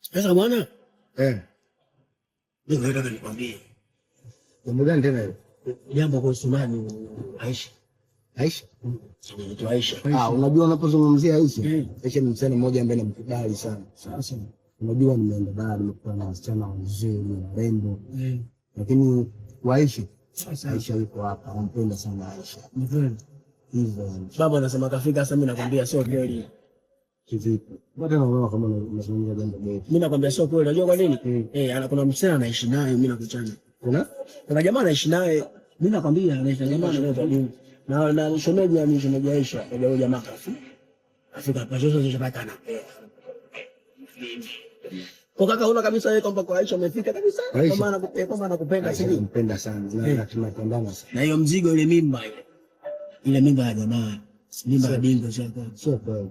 Sasa bwana? Mimi nataka nikwambie. Jambo gani tena hilo? Jambo kuhusu nani? Aisha. Aisha. Unajua unapozungumzia Aisha, Aisha ni msichana mmoja ambaye namkubali sana. Sasa unajua nimeenda bara nimekutana na wasichana wazuri, warembo. Lakini kwa Aisha yuko hapa, nampenda sana Aisha. Hivyo. Baba anasema kafika, sasa mimi nakwambia sio kweli. Kivipi? Mbona unaona kama unazungumzia jambo gani? Mimi nakwambia sio kweli. Unajua kwa nini? Kuna msichana anaishi naye, mimi nakuchana. Kuna jamaa anaishi naye, mimi nakwambia anaishi na jamaa anaitwa na shemeji Aisha, ndio jamaa afika hapa zote patana. Kwa kaka una kabisa wewe kwamba kwa Aisha umefika kabisa. Kama anakupenda sisi. Nampenda sana. Na tunapendana sana. Na hiyo mzigo ile mimba ya jamaa. Mimba ya dingo sio kweli.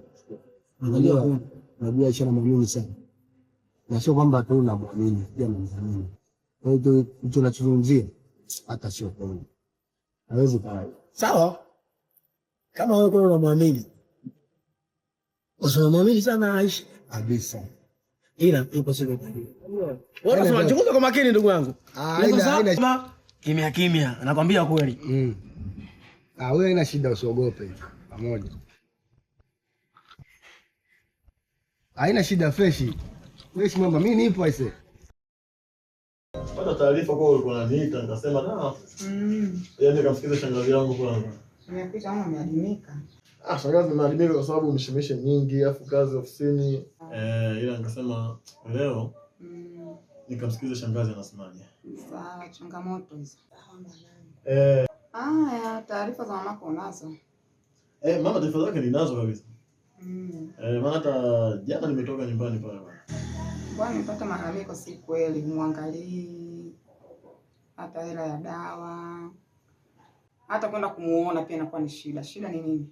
Unajua Aisha anamwamini sana. Na sio kwamba tu unamwamini, pia unamwamini. Kwa hiyo tunachozungumzia hata sio kweli. Hawezi kawa. Sawa. Kama wewe kweli unamwamini. Usimwamini sana Aisha kabisa. Ila ipo siku kweli. Wewe unasema chunguza kwa makini ndugu yangu. Haina kimya. Nakwambia kweli. Wewe haina shida, usiogope. Pamoja. Haina shida, fresh mama, mimi nipo aise. Pata taarifa kwa ulikuwa unaniita, nikasema yaani nikamsikiza shangazi yangu kwanza. Nimepita ama umeadimika? Shangazi nimeadimika kwa sababu mishemishe nyingi afu kazi ofisini. Ila nikasema leo nikamsikiza shangazi anasemaje. Sawa, changamoto hizo. Taarifa za mamako unazo? Mama taarifa zake ninazo kabisa. Maana hata jana nimetoka nyumbani pale bwana. Bwana nimepata malalamiko, si kweli, muangalie hata hela ya dawa, hata kwenda kumuona pia inakuwa ni shida. Shida ni nini?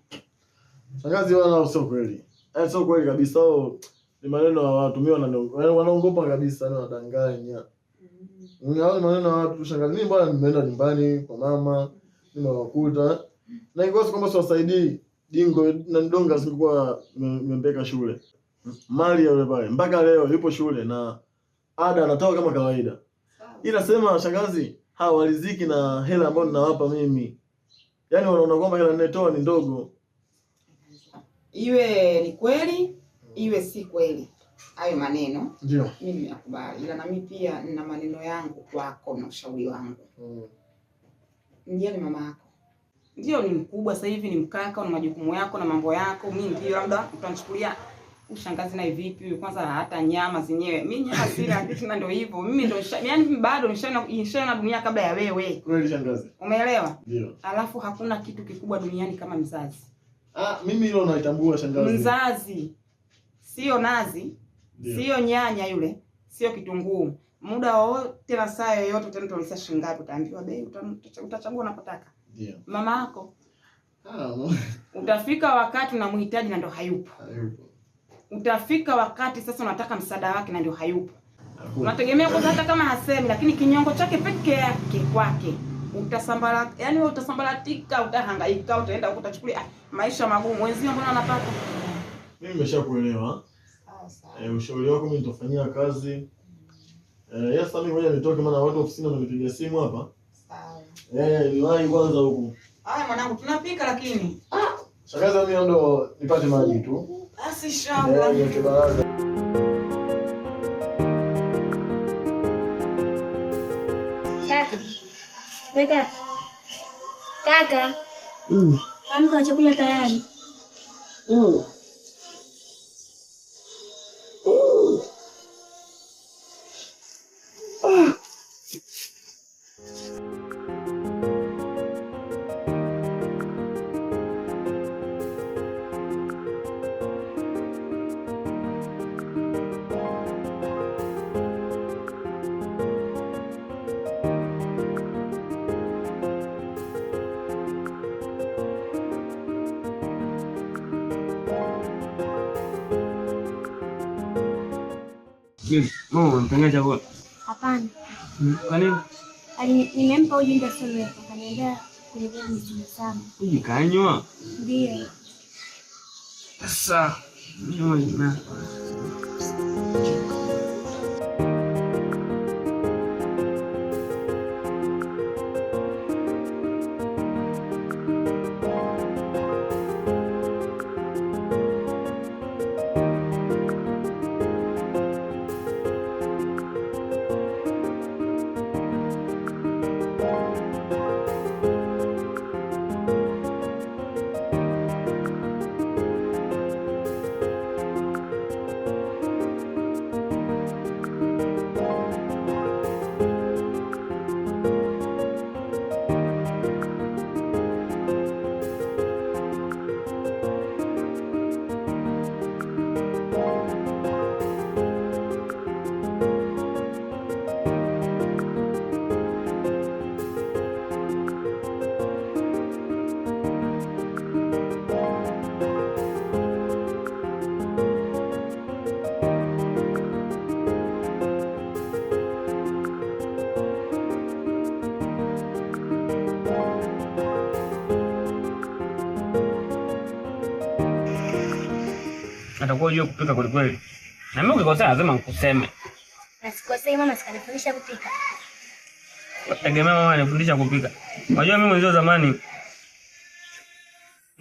Shangazi wala sio kweli. Sio kweli kabisa. Ni maneno ya watu, mimi wanaongopa kabisa, ni wadanganya. Hao maneno ya watu. Shangazi mimi bwana nimeenda nyumbani kwa mama, nimewakuta. Na ingosi kwamba siwasaidii. Dingo na Ndonga sikuwa nimempeka shule. Mali yule pale mpaka leo yupo shule na ada anatoa kama kawaida. Ila sema shangazi, hawaliziki na hela ambayo ninawapa mimi. Yaani wanaona kwamba hela ninatoa ni ndogo. Iwe ni kweli, iwe si kweli. Hayo maneno ndio mimi nakubali. Ila na mimi pia nina maneno yangu kwako na ushauri wangu. Ndiye mama yako. Ndio ni mkubwa sasa hivi, ni mkaka, una majukumu yako na mambo yako. Mimi ndio labda utanichukulia ushangazi na vipi? Kwanza hata nyama zenyewe mimi nyama sila kitu, na ndio hivyo. Mimi ndio yaani bado nishana dunia kabla ya wewe. Kweli shangazi. Umeelewa? Ndio. Alafu hakuna kitu kikubwa duniani kama mzazi. Mimi hilo naitambua shangazi. Mzazi sio nazi, sio nyanya yule, sio kitunguu. muda wote na saa yoyote tena tunaanza shilingi ngapi, utaambiwa bei, utachagua unapotaka. Ndio. Mama yako. Utafika wakati unamhitaji na ndio hayupo. Utafika wakati sasa unataka msaada wake na ndio hayupo. Unategemea kwa hata kama hasemi, lakini kinyongo chake peke yake kwake yani wewe utasambaratika, utahangaika, utaenda huko utachukulia maisha magumu. Wenzio mbona wanapata? Mimi nimeshakuelewa. Ushauri wako mimi nitafanyia kazi. Sasa mimi ngoja nitoke, maana watu ofisini wamenipigia simu hapa. Sawa. Niwahi kwanza huko. Haya mwanangu, tunapika lakini. Shangazi, mimi ndo nipate maji tu. Basi shamba. Kaka. Kaka. Amka, chakula tayari. Mama, unataka chakula? Hapana. Kwa nini? Nimempa uji ndio sio, akaniambia kulevya msimu sana. Uji kanywa? Ndio. Sasa, mimi atakuwa unajua kupika kweli kweli. Na mimi ukikosea lazima nikuseme. Na sikosei, mama sikanifundisha kupika. Tegemea mama anifundisha kupika. Unajua mimi mwanzo zamani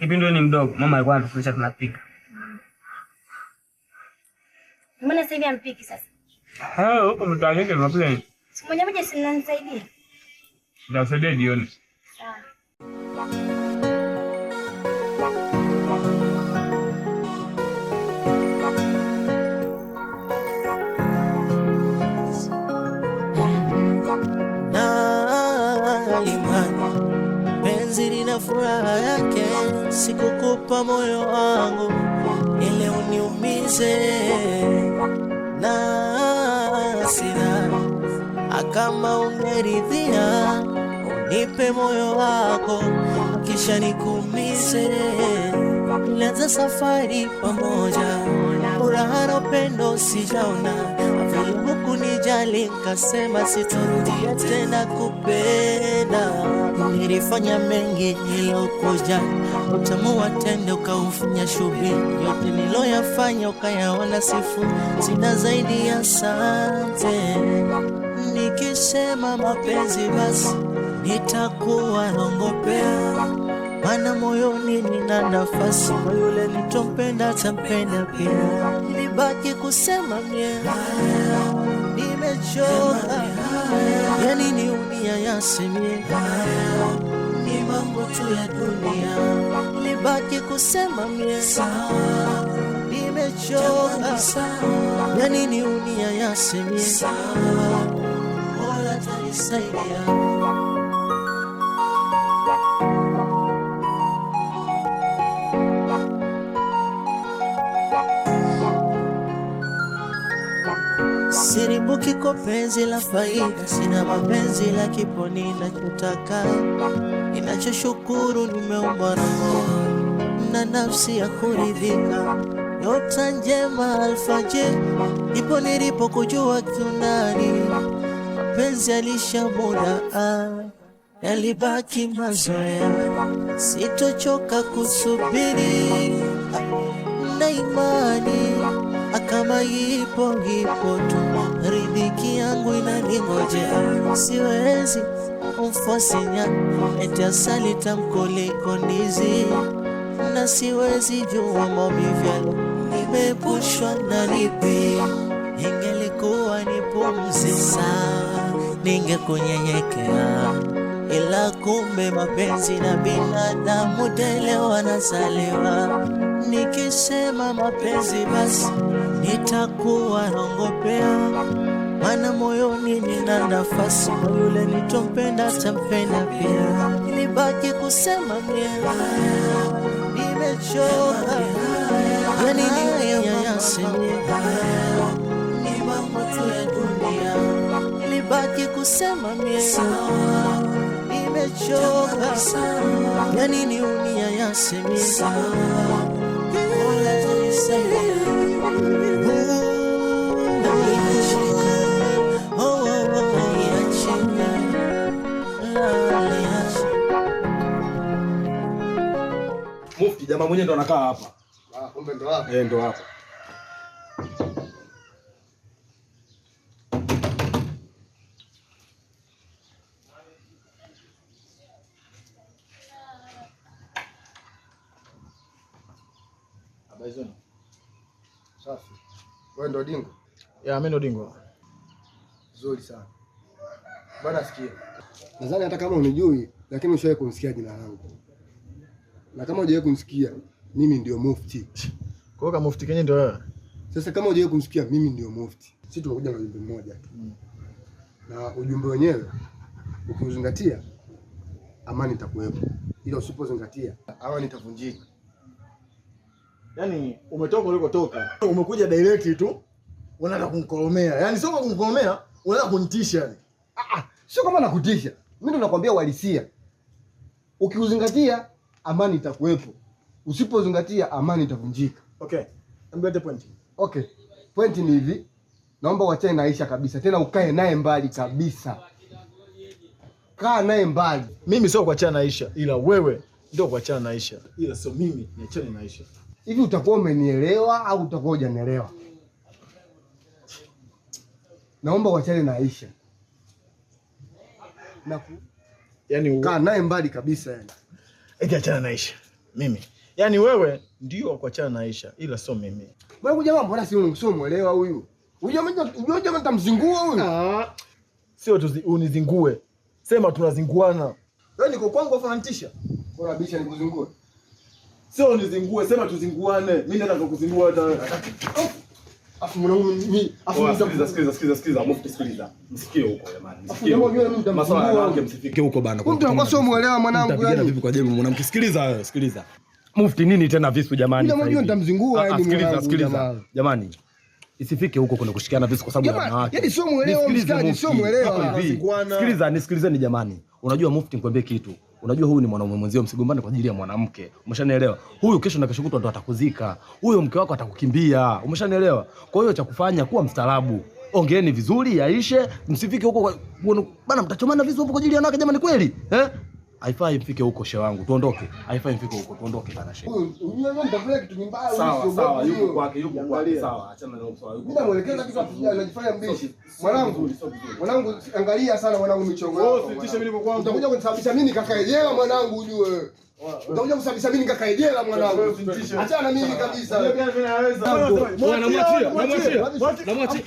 kipindi ni mdogo, mama alikuwa anatufundisha tunapika. Mbona sasa hivi ampiki sasa? Huko mtaani tunapika nini? Siku moja si mnanisaidia? Nitakusaidia jioni. Sawa. Penzi lina furaha yake, sikukupa moyo wangu ile uniumize, na sidhani kama ungeridhia unipe moyo wako kisha nikuumize. Tulianza safari pamoja, furaha na upendo sijaona, vile hukunijali nikasema sitarudia tena kupenda. Nilifanya mengi nilokuja, utamu wa tende ukaufanya shughuli, yote niloyafanya ukayaona sifu, sina zaidi ya asante. Nikisema mapenzi basi nitakuwa naongopea, mana moyoni nina nafasi kwa yule nitompenda tampenda pia. Nibaki kusema mie nimechoka, yani ni unia yasemie, ni mambo tu ya dunia. Nibaki kusema mie nimechoka, yani ni unia yasemie, Mola atanisaidia. Sirimbuki kwa penzi la faida, sina mapenzi la kiponi nachotaka. Ninachoshukuru nimeumbwa na moyo na nafsi ya kuridhika. Nyota njema alfajiri, ipo nilipo kujua kiundani. Mapenzi alisha muda, yalibaki mazoea. Sitochoka kusubiri na imani, kama ipo tu, riziki yangu inaningojea. Siwezi kumfosinya eti asali tamkoliko ndizi, na siwezi jua maumivu nimepushwa na lipi. Ingelikuwa ni pumzi sawa, ningekunyenyekea, ila kumbe mapenzi na binadamu tele wanazaliwa. Nikisema mapenzi basi nitakuwa nongopea, mana moyoni nina nafasi kwa yule nitompenda tampenda pia. Nilibaki kusema nimechoka, yani ni mambo tu ya dunia. Nilibaki kusema nimechoka, yani ni dunia ya semia. Mufti jamaa mwenyewe ndo anakaa hapa. Kumbe ndo hapa. Ndo hapa. Habari zenu? Safi. Wewe ndo Dingo? Ya, mimi ndo Dingo. Nzuri sana. Bwana sikia. Nadhani hata kama unijui, lakini ushawahi kunisikia jina langu. Na kama hujawahi kunisikia, mimi ndio Mufti. Kwa hiyo Mufti Kenya ndio wewe. Sasa kama hujawahi kunisikia, mimi ndio Mufti. Sisi tumekuja na ujumbe mmoja tu. Na ujumbe wenyewe ukiuzingatia, amani itakuwepo. Ila usipozingatia, amani itavunjika. Yaani umetoka ulikotoka, umekuja direct tu, unataka kumkolomea. Yaani sio kumkolomea, unataka kunitisha yani. Sio kama nakutisha. Mimi ndo nakwambia uhalisia. Ukiuzingatia, amani itakuwepo. Usipozingatia, amani itavunjika. Okay. Mbele point. Okay. Point ni hivi. Naomba uachane na Aisha kabisa. Tena ukae naye mbali kabisa. Kaa naye mbali. Mimi sio kuachana na Aisha, ila wewe ndio kuachana na Aisha. Ila sio mimi niachane na Aisha. Hivi utakuwa umenielewa au utakuwa hujanielewa? Naomba uachane na Aisha. Yaani kaa naye mbali kabisa yani. Eti achana na Aisha. Mimi. Yaani wewe ndio kuachana na Aisha, ila sio mimi. Bwana kuja mambo bwana, sio muelewa huyu. Unajua mtamzingua huyu. Sio tu unizingue. Sema tunazinguana. Wewe niko kwangu afa unanitisha. Bora bisha nikuzingue. Sio unizingue, sema tuzinguane. Mimi nenda kukuzingua hata wewe. Afu mwanangu mimi, sikiliza Mufti, sikiliza. Msikie huko jamani. Msikie. Masuala yake msifike huko bana. Mtu anakuwa sio muelewa mwanangu yani. Mtapigana vipi kwa jembe mwanamke? Sikiliza wewe, sikiliza. Mufti nini tena visu jamani? Mimi najua nitamzingua yani mwanangu. Sikiliza. Jamani. Isifike huko kuna kushikiana visu kwa sababu ya wanawake. Yaani sio muelewa msikani, sio muelewa. Sikilizani jamani. Unajua Mufti, nikwambie kitu. Unajua huyu ni mwanaume mwenzio, msigombane kwa ajili ya mwanamke. Umeshanielewa? Huyu kesho na kesho kutwa ndo atakuzika. Huyo mke wako atakukimbia. Umeshanielewa? Kwa hiyo cha kufanya kuwa mstaarabu. Ongeeni vizuri, yaishe, msifike huko bana mtachomana visu hapo kwa ajili ya wanawake jamani kweli? Haifai mfike huko shehe wangu. Tuondoke. Haifai mfike huko. Tuondoke bana shehe. Unajua nitafanya kitu kibaya huyu. Sawa, yuko kwake, sawa. Achana na huyo swali. Mimi namuelekeza kitu anajifanya mbishi. Mwanangu angalia sana mwanangu michongo yako. Wewe usitishe mimi niko kwangu. Utakuja kunisababisha mimi nikakae jela mwanangu ujue. Utakuja kusababisha mimi nikakae jela mwanangu. Achana na mimi kabisa. Namwachia.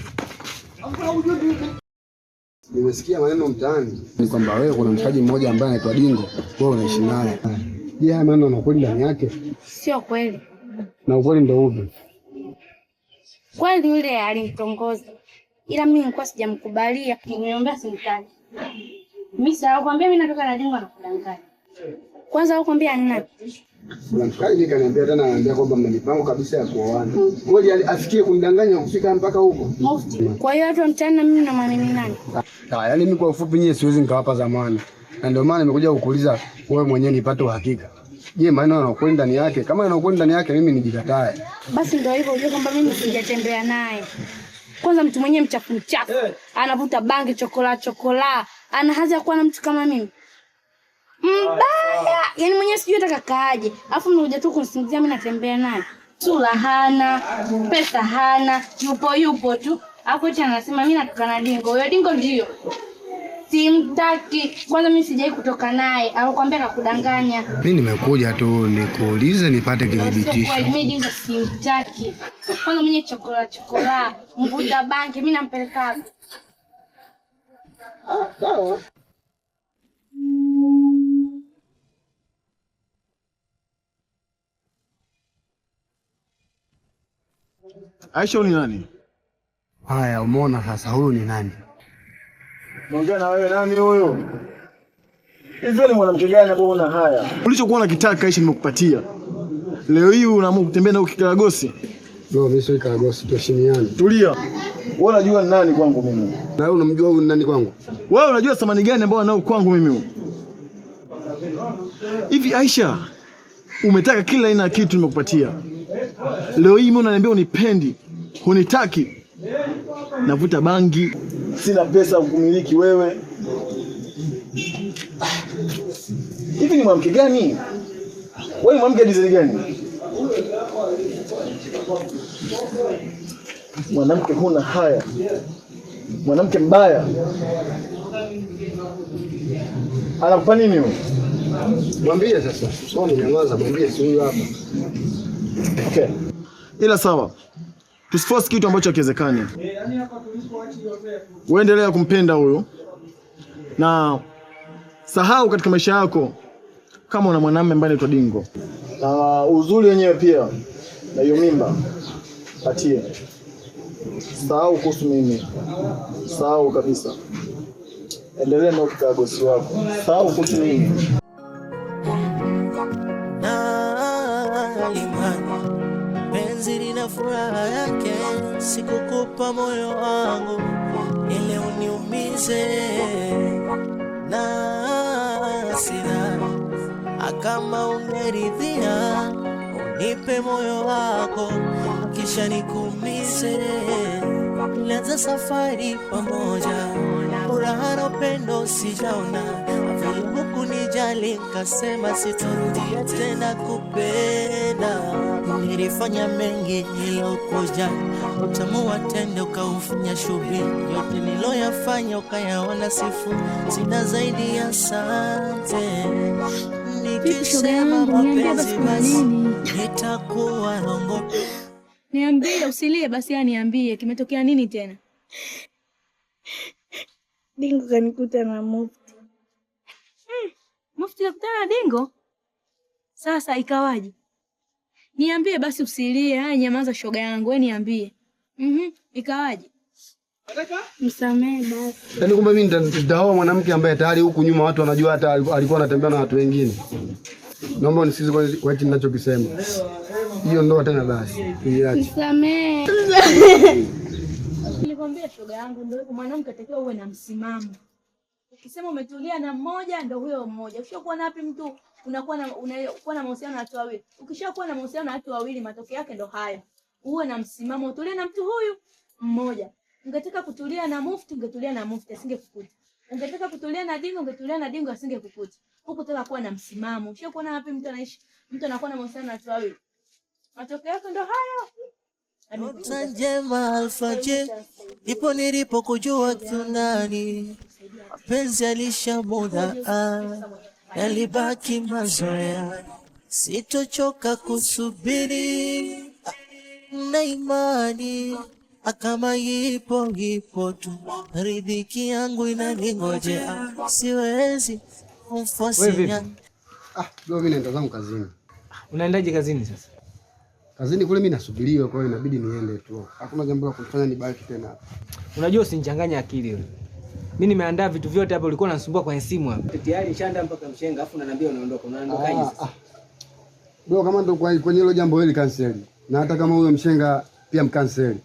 Nimesikia maneno mtaani ni kwamba wewe kuna mshikaji mmoja ambaye anaitwa Dingo, wewe unaishi naye. Je, haya maneno yana kweli ndani yake? Sio kweli. Na ukweli ndio upi? Kweli yule alinitongoza. Ila mimi nilikuwa sijamkubalia. Nimeombea simtaki. Mimi sasa nakwambia mimi natoka na Dingo na kudanganya. Kwanza nakwambia nina. Kuna mshikaji kaniambia tena, ananiambia kwamba mna mipango kabisa ya kuoana. Kweli afikie kunidanganya kufika mpaka huko. Kwa hiyo watu wa mtaani na mimi namwamini nani? Yaani mimi kwa ufupi nyie siwezi nikawapa zamani. Na ndio maana nimekuja kukuuliza wewe mwenyewe nipate uhakika. Je, maneno yanakwenda ndani yake? Kama yanakwenda ndani yake mimi nijikatae. Basi ndio hivyo, unajua kwamba mimi sijatembea naye. Kwanza mtu mwenyewe mchafu, anavuta bangi chokola, ana haja kuwa na mtu kama mimi. Mbaya, yaani mwenyewe sijui hata kakaaje. Alafu mnakuja tu kunisingizia mimi natembea naye. Sura hana, pesa hana, yupo tu. Alafu eti anasema mimi natoka na Dingo. Huyo Dingo ndio. Simtaki. Kwanza mimi sijai kutoka naye. Alikwambia nakudanganya. Mimi nimekuja tu nikuulize nipate kidhibitisho. Mimi Dingo simtaki. Kwanza mwenye chokola, mvuta bangi, mimi nampeleka. Sawa. Aisha ni nani? Haya, umeona sasa huyu ni nani? Naongea na wewe, nani huyo? Hivi ni mwanamke gani ambaye una haya? Ulichokuwa unakitaka Aisha nimekupatia. Leo hii unaamua kutembea na ukikaragosi. Bro, mimi sio karagosi, tuheshimiane. Tulia. Wewe unajua ni nani kwangu mimi? Na wewe unamjua huyu ni nani kwangu? Wewe unajua thamani gani ambayo anao kwangu mimi? Hivi Aisha, umetaka kila aina ya kitu nimekupatia. Leo hii mimi unaniambia unipendi, hunitaki. Navuta bangi, sina pesa kukumiliki wewe. Hivi ni mwanamke gani? Wewe ni mwanamke design gani? Mwanamke huna haya. Mwanamke mbaya. Anakupa nini wewe? Mwambie sasa. Sio nyamaza, mwambie si huyu hapa. Okay. Ila sawa. Tusiforce kitu ambacho hakiwezekani. Uendelea kumpenda huyo. Na sahau katika maisha yako kama una mwanamume ambaye anaitwa Dingo. Na uzuri wenyewe pia na hiyo mimba patie. Sahau kuhusu mimi. Sahau kabisa. Endelea na ukikagosi wako. Sahau kuhusu mimi. Penzi lina furaha yake, sikukupa moyo wangu ile uniumize, na sina kama ungeridhia unipe moyo wako kisha nikuumize. Tulianza safari pamoja, furaha na upendo sijaona, vile hukunijali nikasema sitarudia tena kupenda. Nilifanya mengi nilokuja, utamu wa tende ukaufanya shughuli, yote niloyafanya ukayaona sifu, sina zaidi ya asante. Nikisema mapenzi basi nitakuwa rongo. Niambie, usilie basi, niambie kimetokea nini tena? Dingo kanikuta na Mufti. Mufti kakutana na Dingo? Sasa ikawaje? Niambie basi, usilie. Haya, nyamaza shoga yangu, wewe niambie. Ikawaje? Msamehe basi. Yaani kumbe mimi nitaoa mwanamke ambaye tayari huku nyuma watu wanajua hata alikuwa anatembea na watu wengine. Naomba unisikize kwa hicho ninachokisema. Hiyo ndoa tena basi. Tuiache. Msamehe. Nilikwambia shoga yangu, ndio mwanamke atakiwa uwe na msimamo. Ukisema umetulia na mmoja ndio huyo mmoja. Ukishakuwa na wapi mtu unakuwa na mahusiano na watu wawili. Ukishakuwa na mahusiano na watu wawili, matokeo yake ndio hayo. Uwe na msimamo, utulie na mtu huyu mmoja. Ungetaka kutulia na Mufti, ungetulia na Mufti, asingekukuta. Ungetaka kutulia na Dingo, ungetulia na Dingo, asingekukuta. Huko tena kuwa na msimamo. Ukishakuwa na wapi mtu anaishi, mtu anakuwa na mahusiano na watu wawili. Matokeo yake ndio hayo. Nyota njema alfajiri, ipo nilipo kujua tunani, mapenzi alishamuda, yalibaki mazoea, sitochoka kusubiri, na imani kama ipo tu, riziki yangu inaningojea, siwezi kumfosinya. Leo mimi naenda zangu kazini. Unaendaje kazini sasa? Kazini kule mimi nasubiriwa, kwa hiyo inabidi niende tu. Hakuna jambo la kufanya nibaki tena hapa. Unajua usinichanganye akili wewe. Mimi nimeandaa vitu vyote hapa, ulikuwa unanisumbua kwa simu hapa. Tayari nishaandaa mpaka mshenga, afu unaniambia unaondoka. Unaondokaje sasa? Bro, kama ndo kwenye hilo jambo hili cancel. Na hata kama huyo mshenga pia mcancel.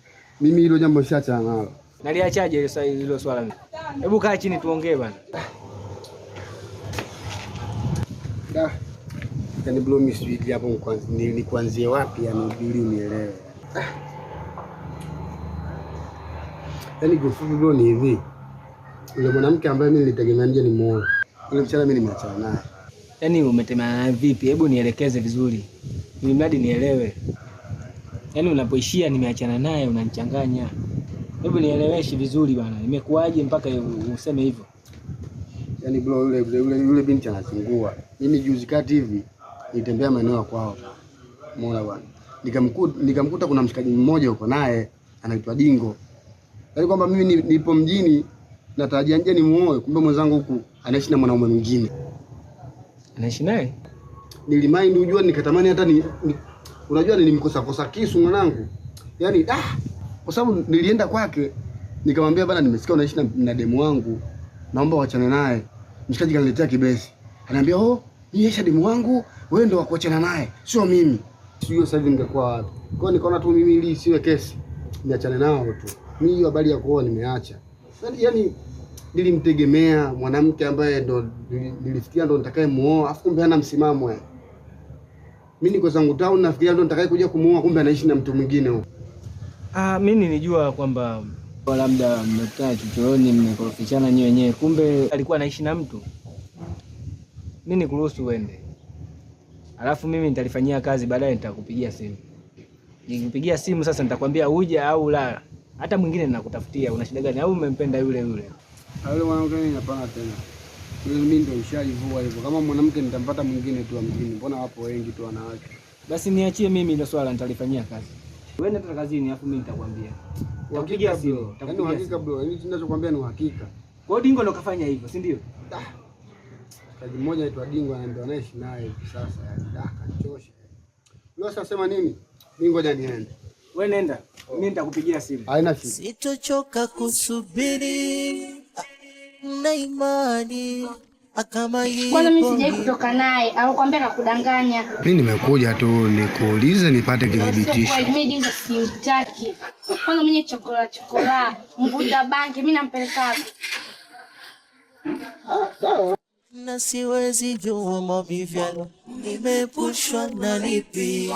Mimi hilo jambo nishaachana nalo. Naliachaje hilo swala? Hebu kaa chini tuongee bana. Yaani bro, mimi sijui hapo kuanzia wapi yani ili unielewe. Yaani kwa fupi bro ni hivi. Yule mwanamke ambaye mimi nilitegemea nje nimuoe. Yule mchana mimi nimeachana naye. Yaani umetemana naye vipi? Hebu nielekeze vizuri. Ili mradi nielewe. Yaani unapoishia nimeachana naye unanichanganya. Hebu nieleweshe vizuri bana. Imekuaje mpaka useme hivyo? Yaani bro, yule binti anazingua. Mimi juzi kati hivi nitembea maeneo ya kwao. Umeona bwana. Nikamkuta kuna mshikaji mmoja yuko naye anaitwa Dingo. Yaani kwamba mimi nipo mjini natarajia nje nimuoe, kumbe mwenzangu huku anaishi na mwanaume mwingine. Anaishi naye? Nilimind unajua nikatamani hata unajua nilimkosa kisu mwanangu. Yaani kwa sababu nilienda kwake nikamwambia bana nimesikia unaishi na demu wangu. Naomba wachane naye. Mshikaji kaniletea kibesi. Ananiambia ni Aisha demu wangu, wewe ndio wakuachana naye, sio mimi. Sio sasa hivi ningekuwa wapi. Kwa hiyo nikaona tu mimi ili isiwe kesi. Niachane nao tu. Mimi hiyo habari ya kuoa nimeacha. Yaani nilimtegemea mwanamke ambaye ndo nilifikiria ndo nitakaye muoa, afu kumbe hana msimamo yeye. Mimi niko zangu town nafikiria ndo nitakaye kuja kumuoa, kumbe anaishi na mtu mwingine huko. Mimi nilijua kwamba labda mmekaa chochooni mmekorofishana nyewe wenyewe, kumbe alikuwa anaishi na mtu. Mimi nikuruhusu uende. Alafu mimi nitalifanyia kazi, baadaye nitakupigia simu. Nikipigia simu sasa nitakwambia uje au la. Hata mwingine ninakutafutia, una shida gani au umempenda yule? Yule mwanamke mimi hapana tena. Mimi ndio ushalivua hivyo. Kama mwanamke nitampata mwingine tu mjini. Mbona wapo wengi tu wanawake? Basi niachie mimi ile swala nitalifanyia kazi. Wewe nenda kazini afu mimi nitakwambia. Utapigia simu. Yaani uhakika bro, yaani ninachokuambia ni uhakika. Kwa hiyo Dingo ndo kafanya hivyo, si ndio? Kaji mmoja aitwa Dingo anaambia anaishi naye hivi sasa, yaani kanichosha. Leo sasa sema nini? Mimi ngoja niende. Wewe nenda. Mimi nitakupigia simu. Haina shida. Sitochoka kusubiri na imani kama hii. Kwanza mimi sijai kutoka naye, anakuambia nakudanganya. Mimi nimekuja tu nikuulize nipate kidhibitisho. Mimi Dingo simtaki. Kwanza mwenye chokola, mvuta bangi, mimi nampeleka. Sawa. Na siwezi jua maumivu nimepushwa na lipi.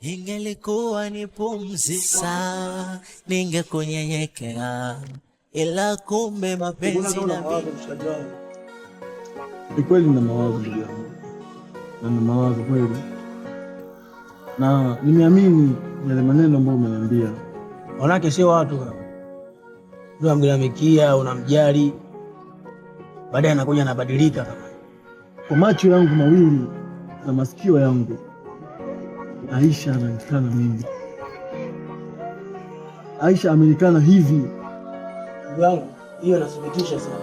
Ingelikuwa ni pumzi saa ningekunyenyekea, ila kumbe mapenzi na mimi. Ni kweli na mawazo ndugu yangu. Na mawazo kweli. Na nimeamini yale maneno ambayo umeniambia. Wanawake sio watu. Ndio amgharamikia, unamjali. Baadaye anakuja anabadilika. Kwa macho yangu mawili na masikio yangu, Aisha anaonekana mimi. Aisha amenikana hivi. Wangu, hiyo inasikitisha sana.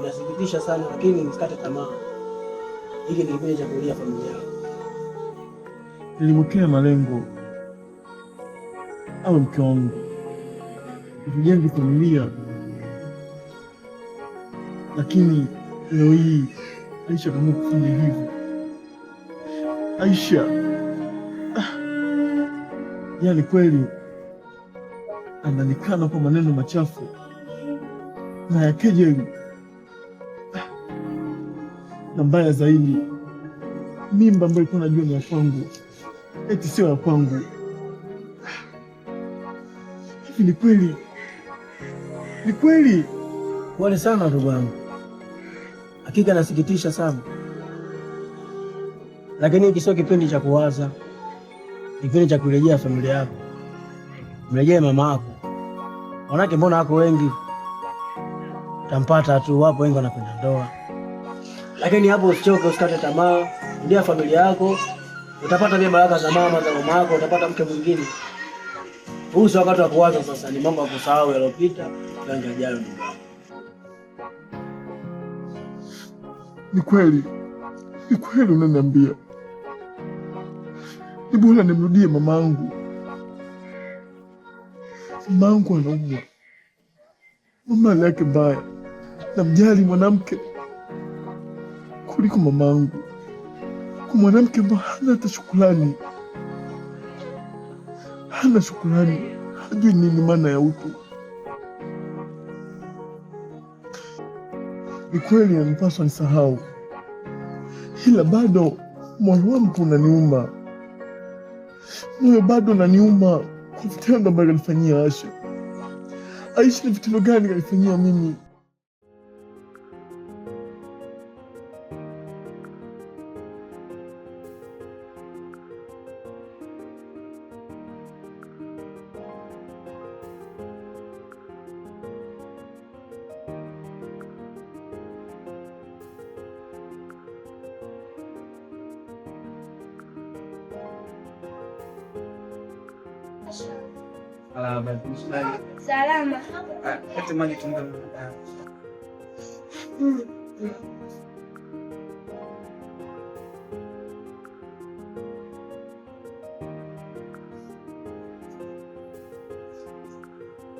Inasikitisha sana, lakini usikate tamaa. Hiki ni kipindi cha kulia familia yako. Nilimwekea malengo awe mke wangu, tujenge familia, lakini leo hii Aisha kama kufanya hivi. Aisha yani kweli ananikana kwa maneno machafu na ya kejeli, na mbaya zaidi mimba ambayo ilikuwa najua ni ya kwangu eti sio ya kwangu. Hivi ni kweli? Ni kweli? Pole sana ndugu yangu, hakika nasikitisha sana, lakini hiki sio kipindi cha kuwaza, kipindi cha kurejea familia yako, mrejee mama yako. Wanawake mbona wako wengi, utampata tu, wapo wengi wanakwenda ndoa, lakini hapo usichoke, usikate tamaa, ndia familia yako, utapata pia baraka za mama za mama yako, utapata mke mwingine. Huu sio wakati wa kuwaza sasa, ni mambo ya kusahau yaliyopita, ndio yajayo. Ni kweli unaniambia ni bora nimrudie mamangu. Mamangu anaumwa, mama hali yake mbaya, namjali mwanamke kuliko mamangu. mwanamke ambaye hana hata shukrani, hana shukrani, hajui nini maana ya utu. Ni kweli yanipaswa nisahau, ila bado moyo wangu unaniuma. Moyo bado unaniuma kwa vitendo ambavyo alifanyia Asha. Aisha, ni vitendo gani alifanyia mimi? Salama. Eti maji tumbe.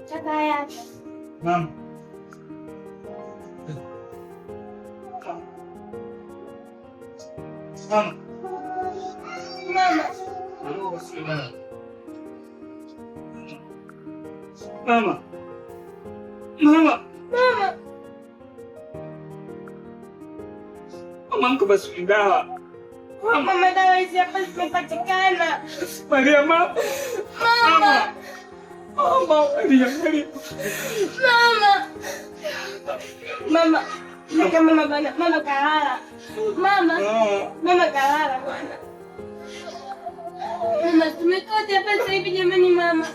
Kaka yako. Mama. Mama. Mama. Mama. Mama. Mama. Mama, mko basi dawa. Mama, dawa hizi hapa zimepatikana. Maria, mama. Mama. Mama, Maria. Mama. Mama. Kaka mama bana, mama kalala. Mama. Mama kalala bwana. Mama, tumekote hapa sasa hivi jamani mama.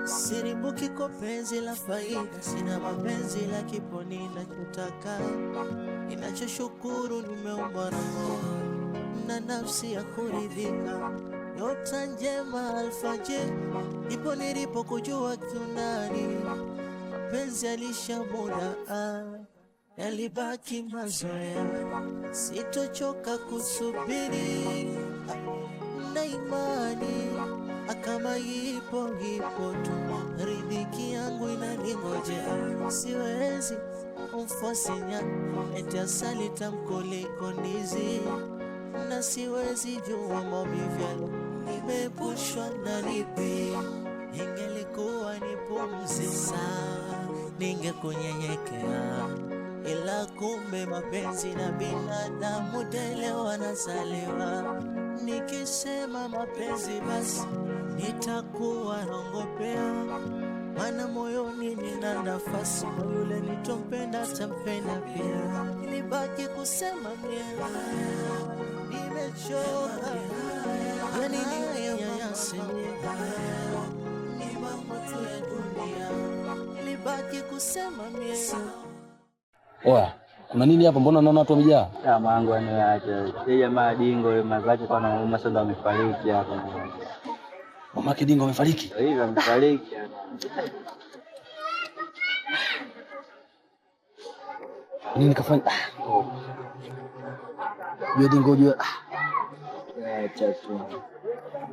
Sirimbuki kwa penzi la faida, sina mapenzi la kiponi ninachotaka. Ninachoshukuru nimeumbwa na moyo na nafsi ya kuridhika. Nyota njema alfajiri, ndipo nilipo kujua kiundani. Mapenzi alisha muda, yalibaki mazoea. Sitochoka kusubiri na imani, kama ipo tu, riziki yangu inaningojea. Siwezi kumfosinya eti asali tamkuliko ndizi, na siwezi jua maumivu nimepushwa na lipi. Ingelikuwa ni pumzi saa ningekunyenyekea, ila kumbe mapenzi na binadamu dele wanazaliwa. Nikisema mapenzi basi nitakuwa nongopea, mana moyoni nina nafasi kwa yule nitompenda tampenda pia. Nibaki kusema mie nimechoka, yani ninyanyase ni mambo tu ya dunia. Nibaki kusema mie. Oya, kuna nini hapa? Mbona naona watu wamejaa? Kama yangu aniache. Yeye jamaa Dingo yule mazake kwa nauma sasa amefariki hapa. Mamake Dingo amefariki? Hivi amefariki. Nini kafanya? Yule Dingo jua. Acha tu.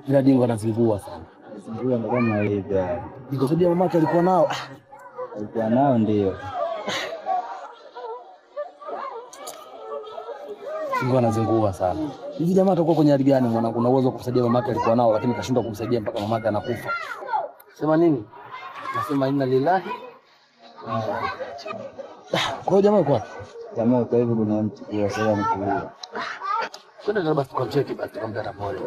Ila Dingo anazingua sana. Anazingua ndo kama hivi. Dingo sababu mamake alikuwa nao. Alikuwa nao ndio. Dingo anazingua sana. Hivi jamaa atakuwa kwenye hali gani mwanangu? Kuna uwezo kumsaidia mamake alikuwa nao, lakini kashindwa kumsaidia mpaka mamake anakufa. Sema nini? Nasema inna lillahi. Kwa jamaa yuko wapi? Jamaa kwa hivyo kuna mtu kwa sasa mkuu. Kwenda basi tukamcheki basi tukamdata pole.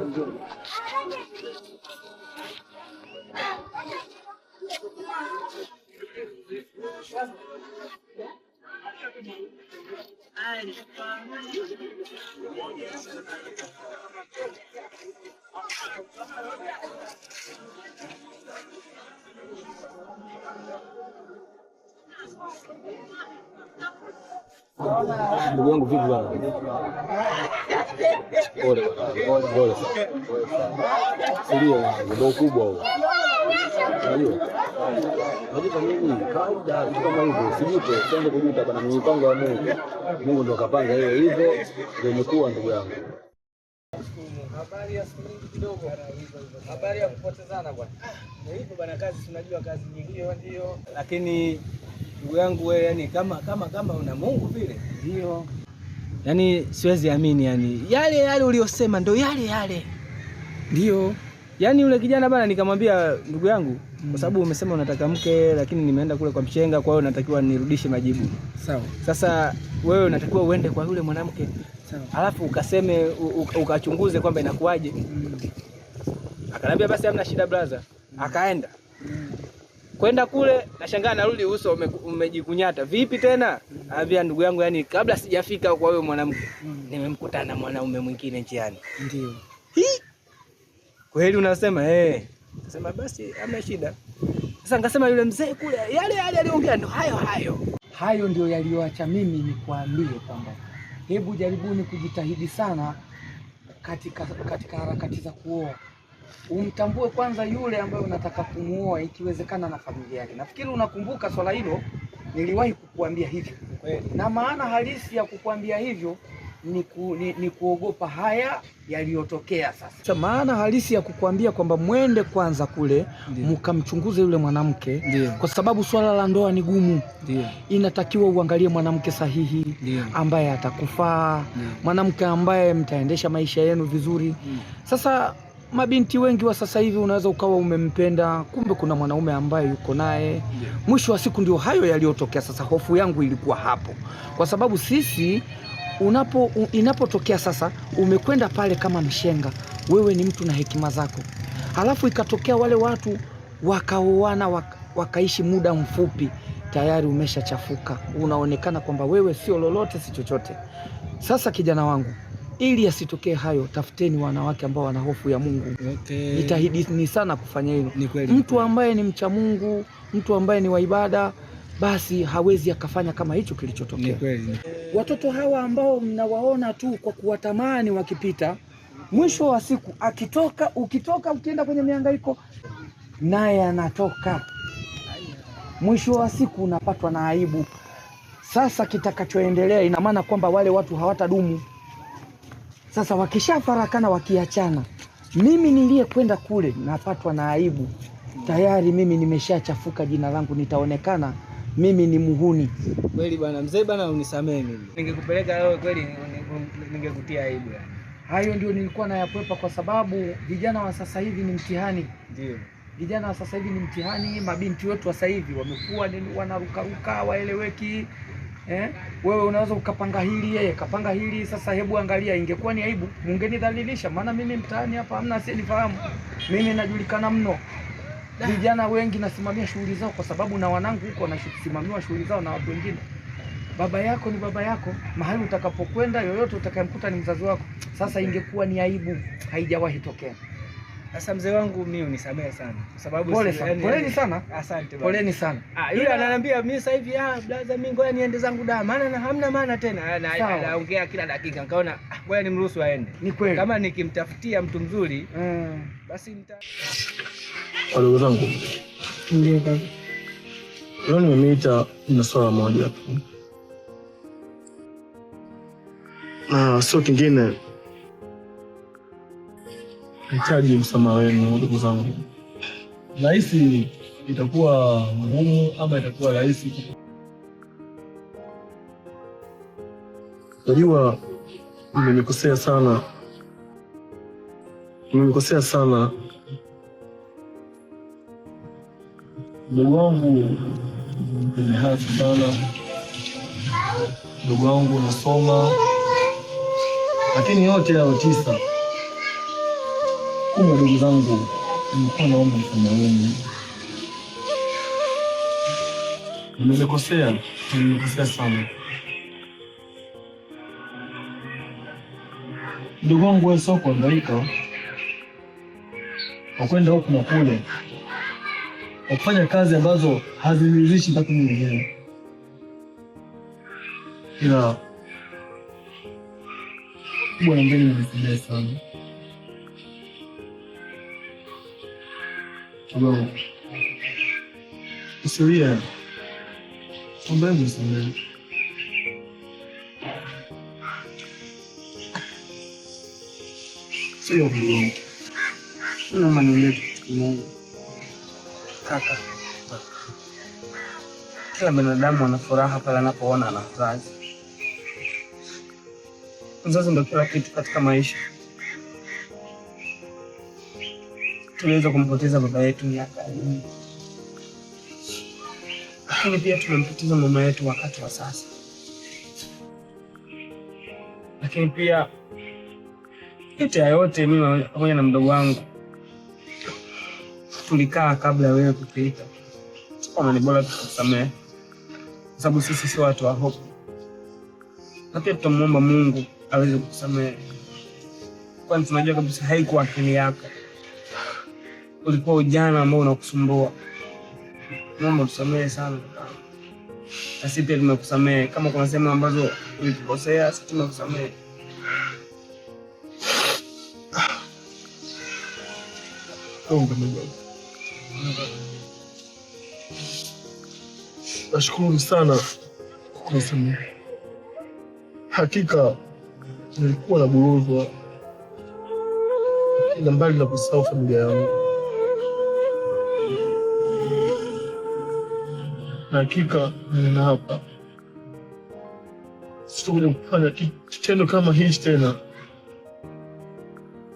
Ndugu yangu vipi bwana? Pole pole. Ndio ndio kubwa huo. Unajua nini? Kawaida kama hivyo, sijute, twende kujuta bwana, ni mpango wa Mungu. Mungu ndo kapanga hiyo hivyo, ndio imekuwa ndugu yangu. Habari ya siku nyingi kidogo. Habari ya kupotezana bwana. Ndio hivyo bwana, kazi tunajua kazi nyingine ndio. Lakini ndugu yangu wewe, yani kama una Mungu vile. Ndio. Yaani siwezi amini, yani yale uliyosema ndio yale. Ndio. Yaani yule kijana bana, nikamwambia ndugu yangu, kwa sababu umesema unataka mke, lakini nimeenda kule kwa mshenga, kwa hiyo natakiwa nirudishe majibu. Sawa. Sasa wewe unatakiwa uende kwa yule mwanamke. Sawa. Alafu ukaseme ukachunguze kwamba inakuaje. Akanambia basi hamna shida brother. Akaenda. Kwenda kule nashangaa narudi uso umejikunyata. Vipi tena? Anambia ndugu yangu, yani kabla sijafika kwa wewe mwanamke, nimemkutana na mwanaume mwingine njiani. Ndio. Kweli unasema Nasema basi hamna shida. Sasa ngasema yule mzee kule yale aliongea ndo hayo. Hayo ndio yaliyoacha mimi nikuambie kwamba hebu jaribuni kujitahidi sana katika harakati za kuoa. Umtambue kwanza yule ambaye unataka kumuoa, ikiwezekana na familia yake. Nafikiri unakumbuka swala hilo, niliwahi kukuambia hivyo. Na maana halisi ya kukuambia hivyo ni kuogopa haya yaliyotokea sasa. Maana halisi ya kukuambia kwamba mwende kwanza kule mkamchunguze yule mwanamke. Kwa sababu swala la ndoa ni gumu. Inatakiwa uangalie mwanamke sahihi ambaye atakufaa, mwanamke ambaye mtaendesha maisha yenu vizuri. Sasa mabinti wengi wa sasa hivi unaweza ukawa umempenda, kumbe kuna mwanaume ambaye yuko naye. Mwisho wa siku ndio hayo yaliyotokea. Sasa hofu yangu ilikuwa hapo, kwa sababu sisi inapotokea sasa umekwenda pale kama mshenga, wewe ni mtu na hekima zako, halafu ikatokea wale watu wakaoana wakaishi muda mfupi, tayari umeshachafuka, unaonekana kwamba wewe sio lolote si chochote. Sasa kijana wangu, ili asitokee hayo, tafuteni wanawake ambao wana hofu ya Mungu. Jitahidini sana kufanya hilo. Mtu ambaye ni mcha Mungu, mtu ambaye ni wa ibada, basi hawezi akafanya kama hicho kilichotokea. Watoto hawa ambao mnawaona tu kwa kuwatamani wakipita, mwisho wa siku ukitoka ukienda kwenye mihangaiko, naye anatoka. Mwisho wa siku unapatwa na aibu. Sasa kitakachoendelea, ina maana kwamba wale watu hawatadumu. Sasa wakishafarakana, wakiachana, mimi niliyekwenda kule napatwa na aibu. Tayari mimi nimeshachafuka jina langu, nitaonekana mimi ni muhuni. Kweli bwana mzee bwana, unisamee mimi. Ningekupeleka wewe kweli ningekutia aibu. Hayo ndio nilikuwa nayakwepa, kwa sababu vijana wa sasa hivi ni mtihani. Ndio. Vijana wa sasa hivi ni mtihani, mabinti wetu wa sasa hivi wamekuwa wanarukaruka, waeleweki. Wewe unaweza ukapanga hili, yeye kapanga hili. Sasa hebu angalia, ingekuwa ni aibu, mungenidhalilisha, maana mimi mtaani hapa hamna asiyenifahamu. Mimi najulikana mno. Vijana wengi nasimamia shughuli zao, kwa sababu na wanangu huko wanasimamiwa shughuli zao na watu wengine. Baba yako ni baba yako, mahali utakapokwenda yoyote utakayemkuta ni mzazi wako. Sasa ingekuwa ni aibu, haijawahi tokea. Sasa mzee wangu, mimi unisamehe sana, kwa sababu poleni sana. Asante bwana. Poleni sana. Yule ananiambia mimi sasa hivi blaza, mimi ngoja niende zangu da, maana hamna maana tena. Anaongea kila dakika, nikaona ngoja nimruhusu aende. Ni kweli, kama nikimtafutia mtu mzuri basi Ndugu zangu, ndio kaka. Leo nimeita na swala moja tu. Sio kingine. Nahitaji msamaha wenu ndugu zangu. Rahisi itakuwa ngumu ama itakuwa rahisi? Najua nimekosea sana. Ndugu wangu nimehasi sana. Ndugu wangu nasoma, lakini yote ya 9 kumbe ndugu zangu, nilikuwa naomba msamaha wenu. Nimekosea sana. ndugu wangu wewe sio kuhangaika. Wakwenda huku na kule. Wafanya kazi ambazo haziniridhishi mpaka mimi mwenyewe. Ila bwana mbele nimefikiria sana. Bwana. Usilia. Ambaye msamehe. Sio vile. Una maneno Mungu. Kaka. Kila binadamu ana furaha pale anapoona ana mzazi. Mzazi ndio kila kitu katika maisha. Tuliweza kumpoteza baba yetu miaka mingi. Lakini pia tumempoteza mama yetu wakati wa sasa. Lakini pia yote ya yote mimi pamoja na mdogo wangu tulikaa kabla ya wewe kupita. Kama ni bora tukusamehe. Kwa sababu sisi si watu wa hofu. Na pia tutamuomba Mungu aweze kukusamehe. Kwani tunajua kabisa haikuwa akili yako. Ulikuwa ujana ambao unakusumbua. Mungu tusamehe sana. Na sisi pia tumekusamehe. Kama kuna sehemu ambazo ulitukosea, sisi tumekusamehe. Nashukuru sana kwa kunisamehe. Hakika nilikuwa na buruzwa ila mbali na kusahau familia yangu. Na hakika nina hapa sitakuja kufanya kitendo kama hichi tena.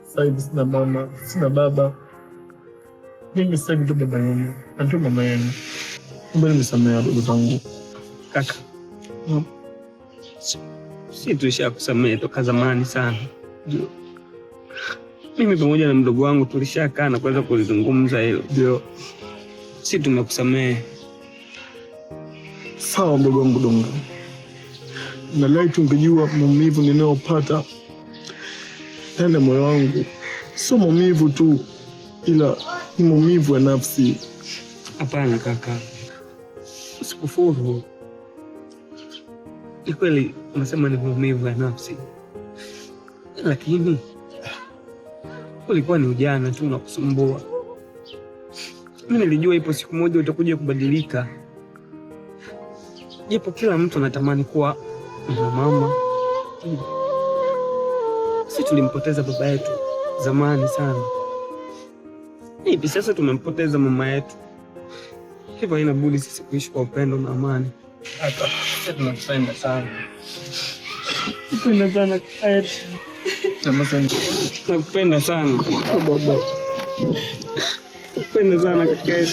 Sasa hivi sina mama, sina baba. Mimi sasa hivi ndo baba yenu, na ndo mama yenu. Mbona nimesamea ndugu zangu? Kaka. Si tulishakusamehe toka zamani sana. Mimi pamoja na mdogo wangu tulishakaa na kuweza kulizungumza hilo. Ndio. Si tumekusamehe. Sawa mdogo wangu Donga. Na leo tungejua maumivu ninayopata ndani ya moyo wangu. Sio maumivu tu, ila ni maumivu ya nafsi. Hapana kaka. Usikufuru. Ni kweli unasema ni maumivu ya nafsi. Lakini ulikuwa ni ujana tu unakusumbua. Mimi nilijua ipo siku moja utakuja kubadilika. Japo kila mtu anatamani kuwa na mama. Sisi tulimpoteza baba yetu zamani sana. Hivi sasa tumempoteza mama yetu. Hivyo inabudi sisi kuishi kwa upendo na amani. Hata sisi tunapenda sana. Napenda sana kaka. Nakupenda sana baba. Nakupenda sana kaka.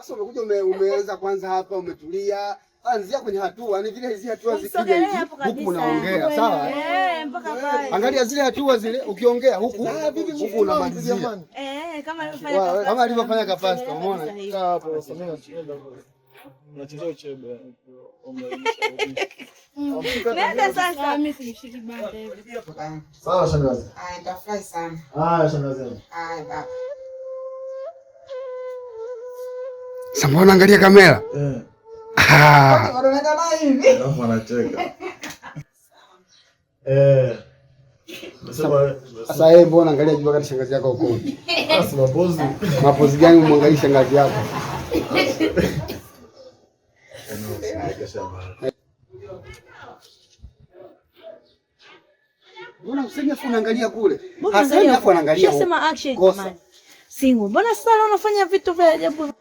Sasa umekuja umeanza kwanza hapa umetulia. Anzia kwenye hatua, yani vile hizi hatua zikija hivi huku unaongea, sawa? Mpaka pale. Angalia zile hatua zile ukiongea huku unamalizia. Kama alivyofanya Kapasta, umeona? Hapo unacheza uchebe. Nenda sasa. Mimi simshiki banda hivi. Sawa shangazi. Nitafurahi sana. Shangazi. Baba. Sasa mbona angalia kamera? Wanaonekana hivi. Alafu anacheka. Sasa yeye mbona angalia juu wakati shangazi yako uko? Sasa mapozi. Mapozi gani umwangalie shangazi yako? Mbona useme afu unaangalia kule? Hasa afu anaangalia. Sema action jamani. Singo. Mbona sasa unafanya vitu vya ajabu?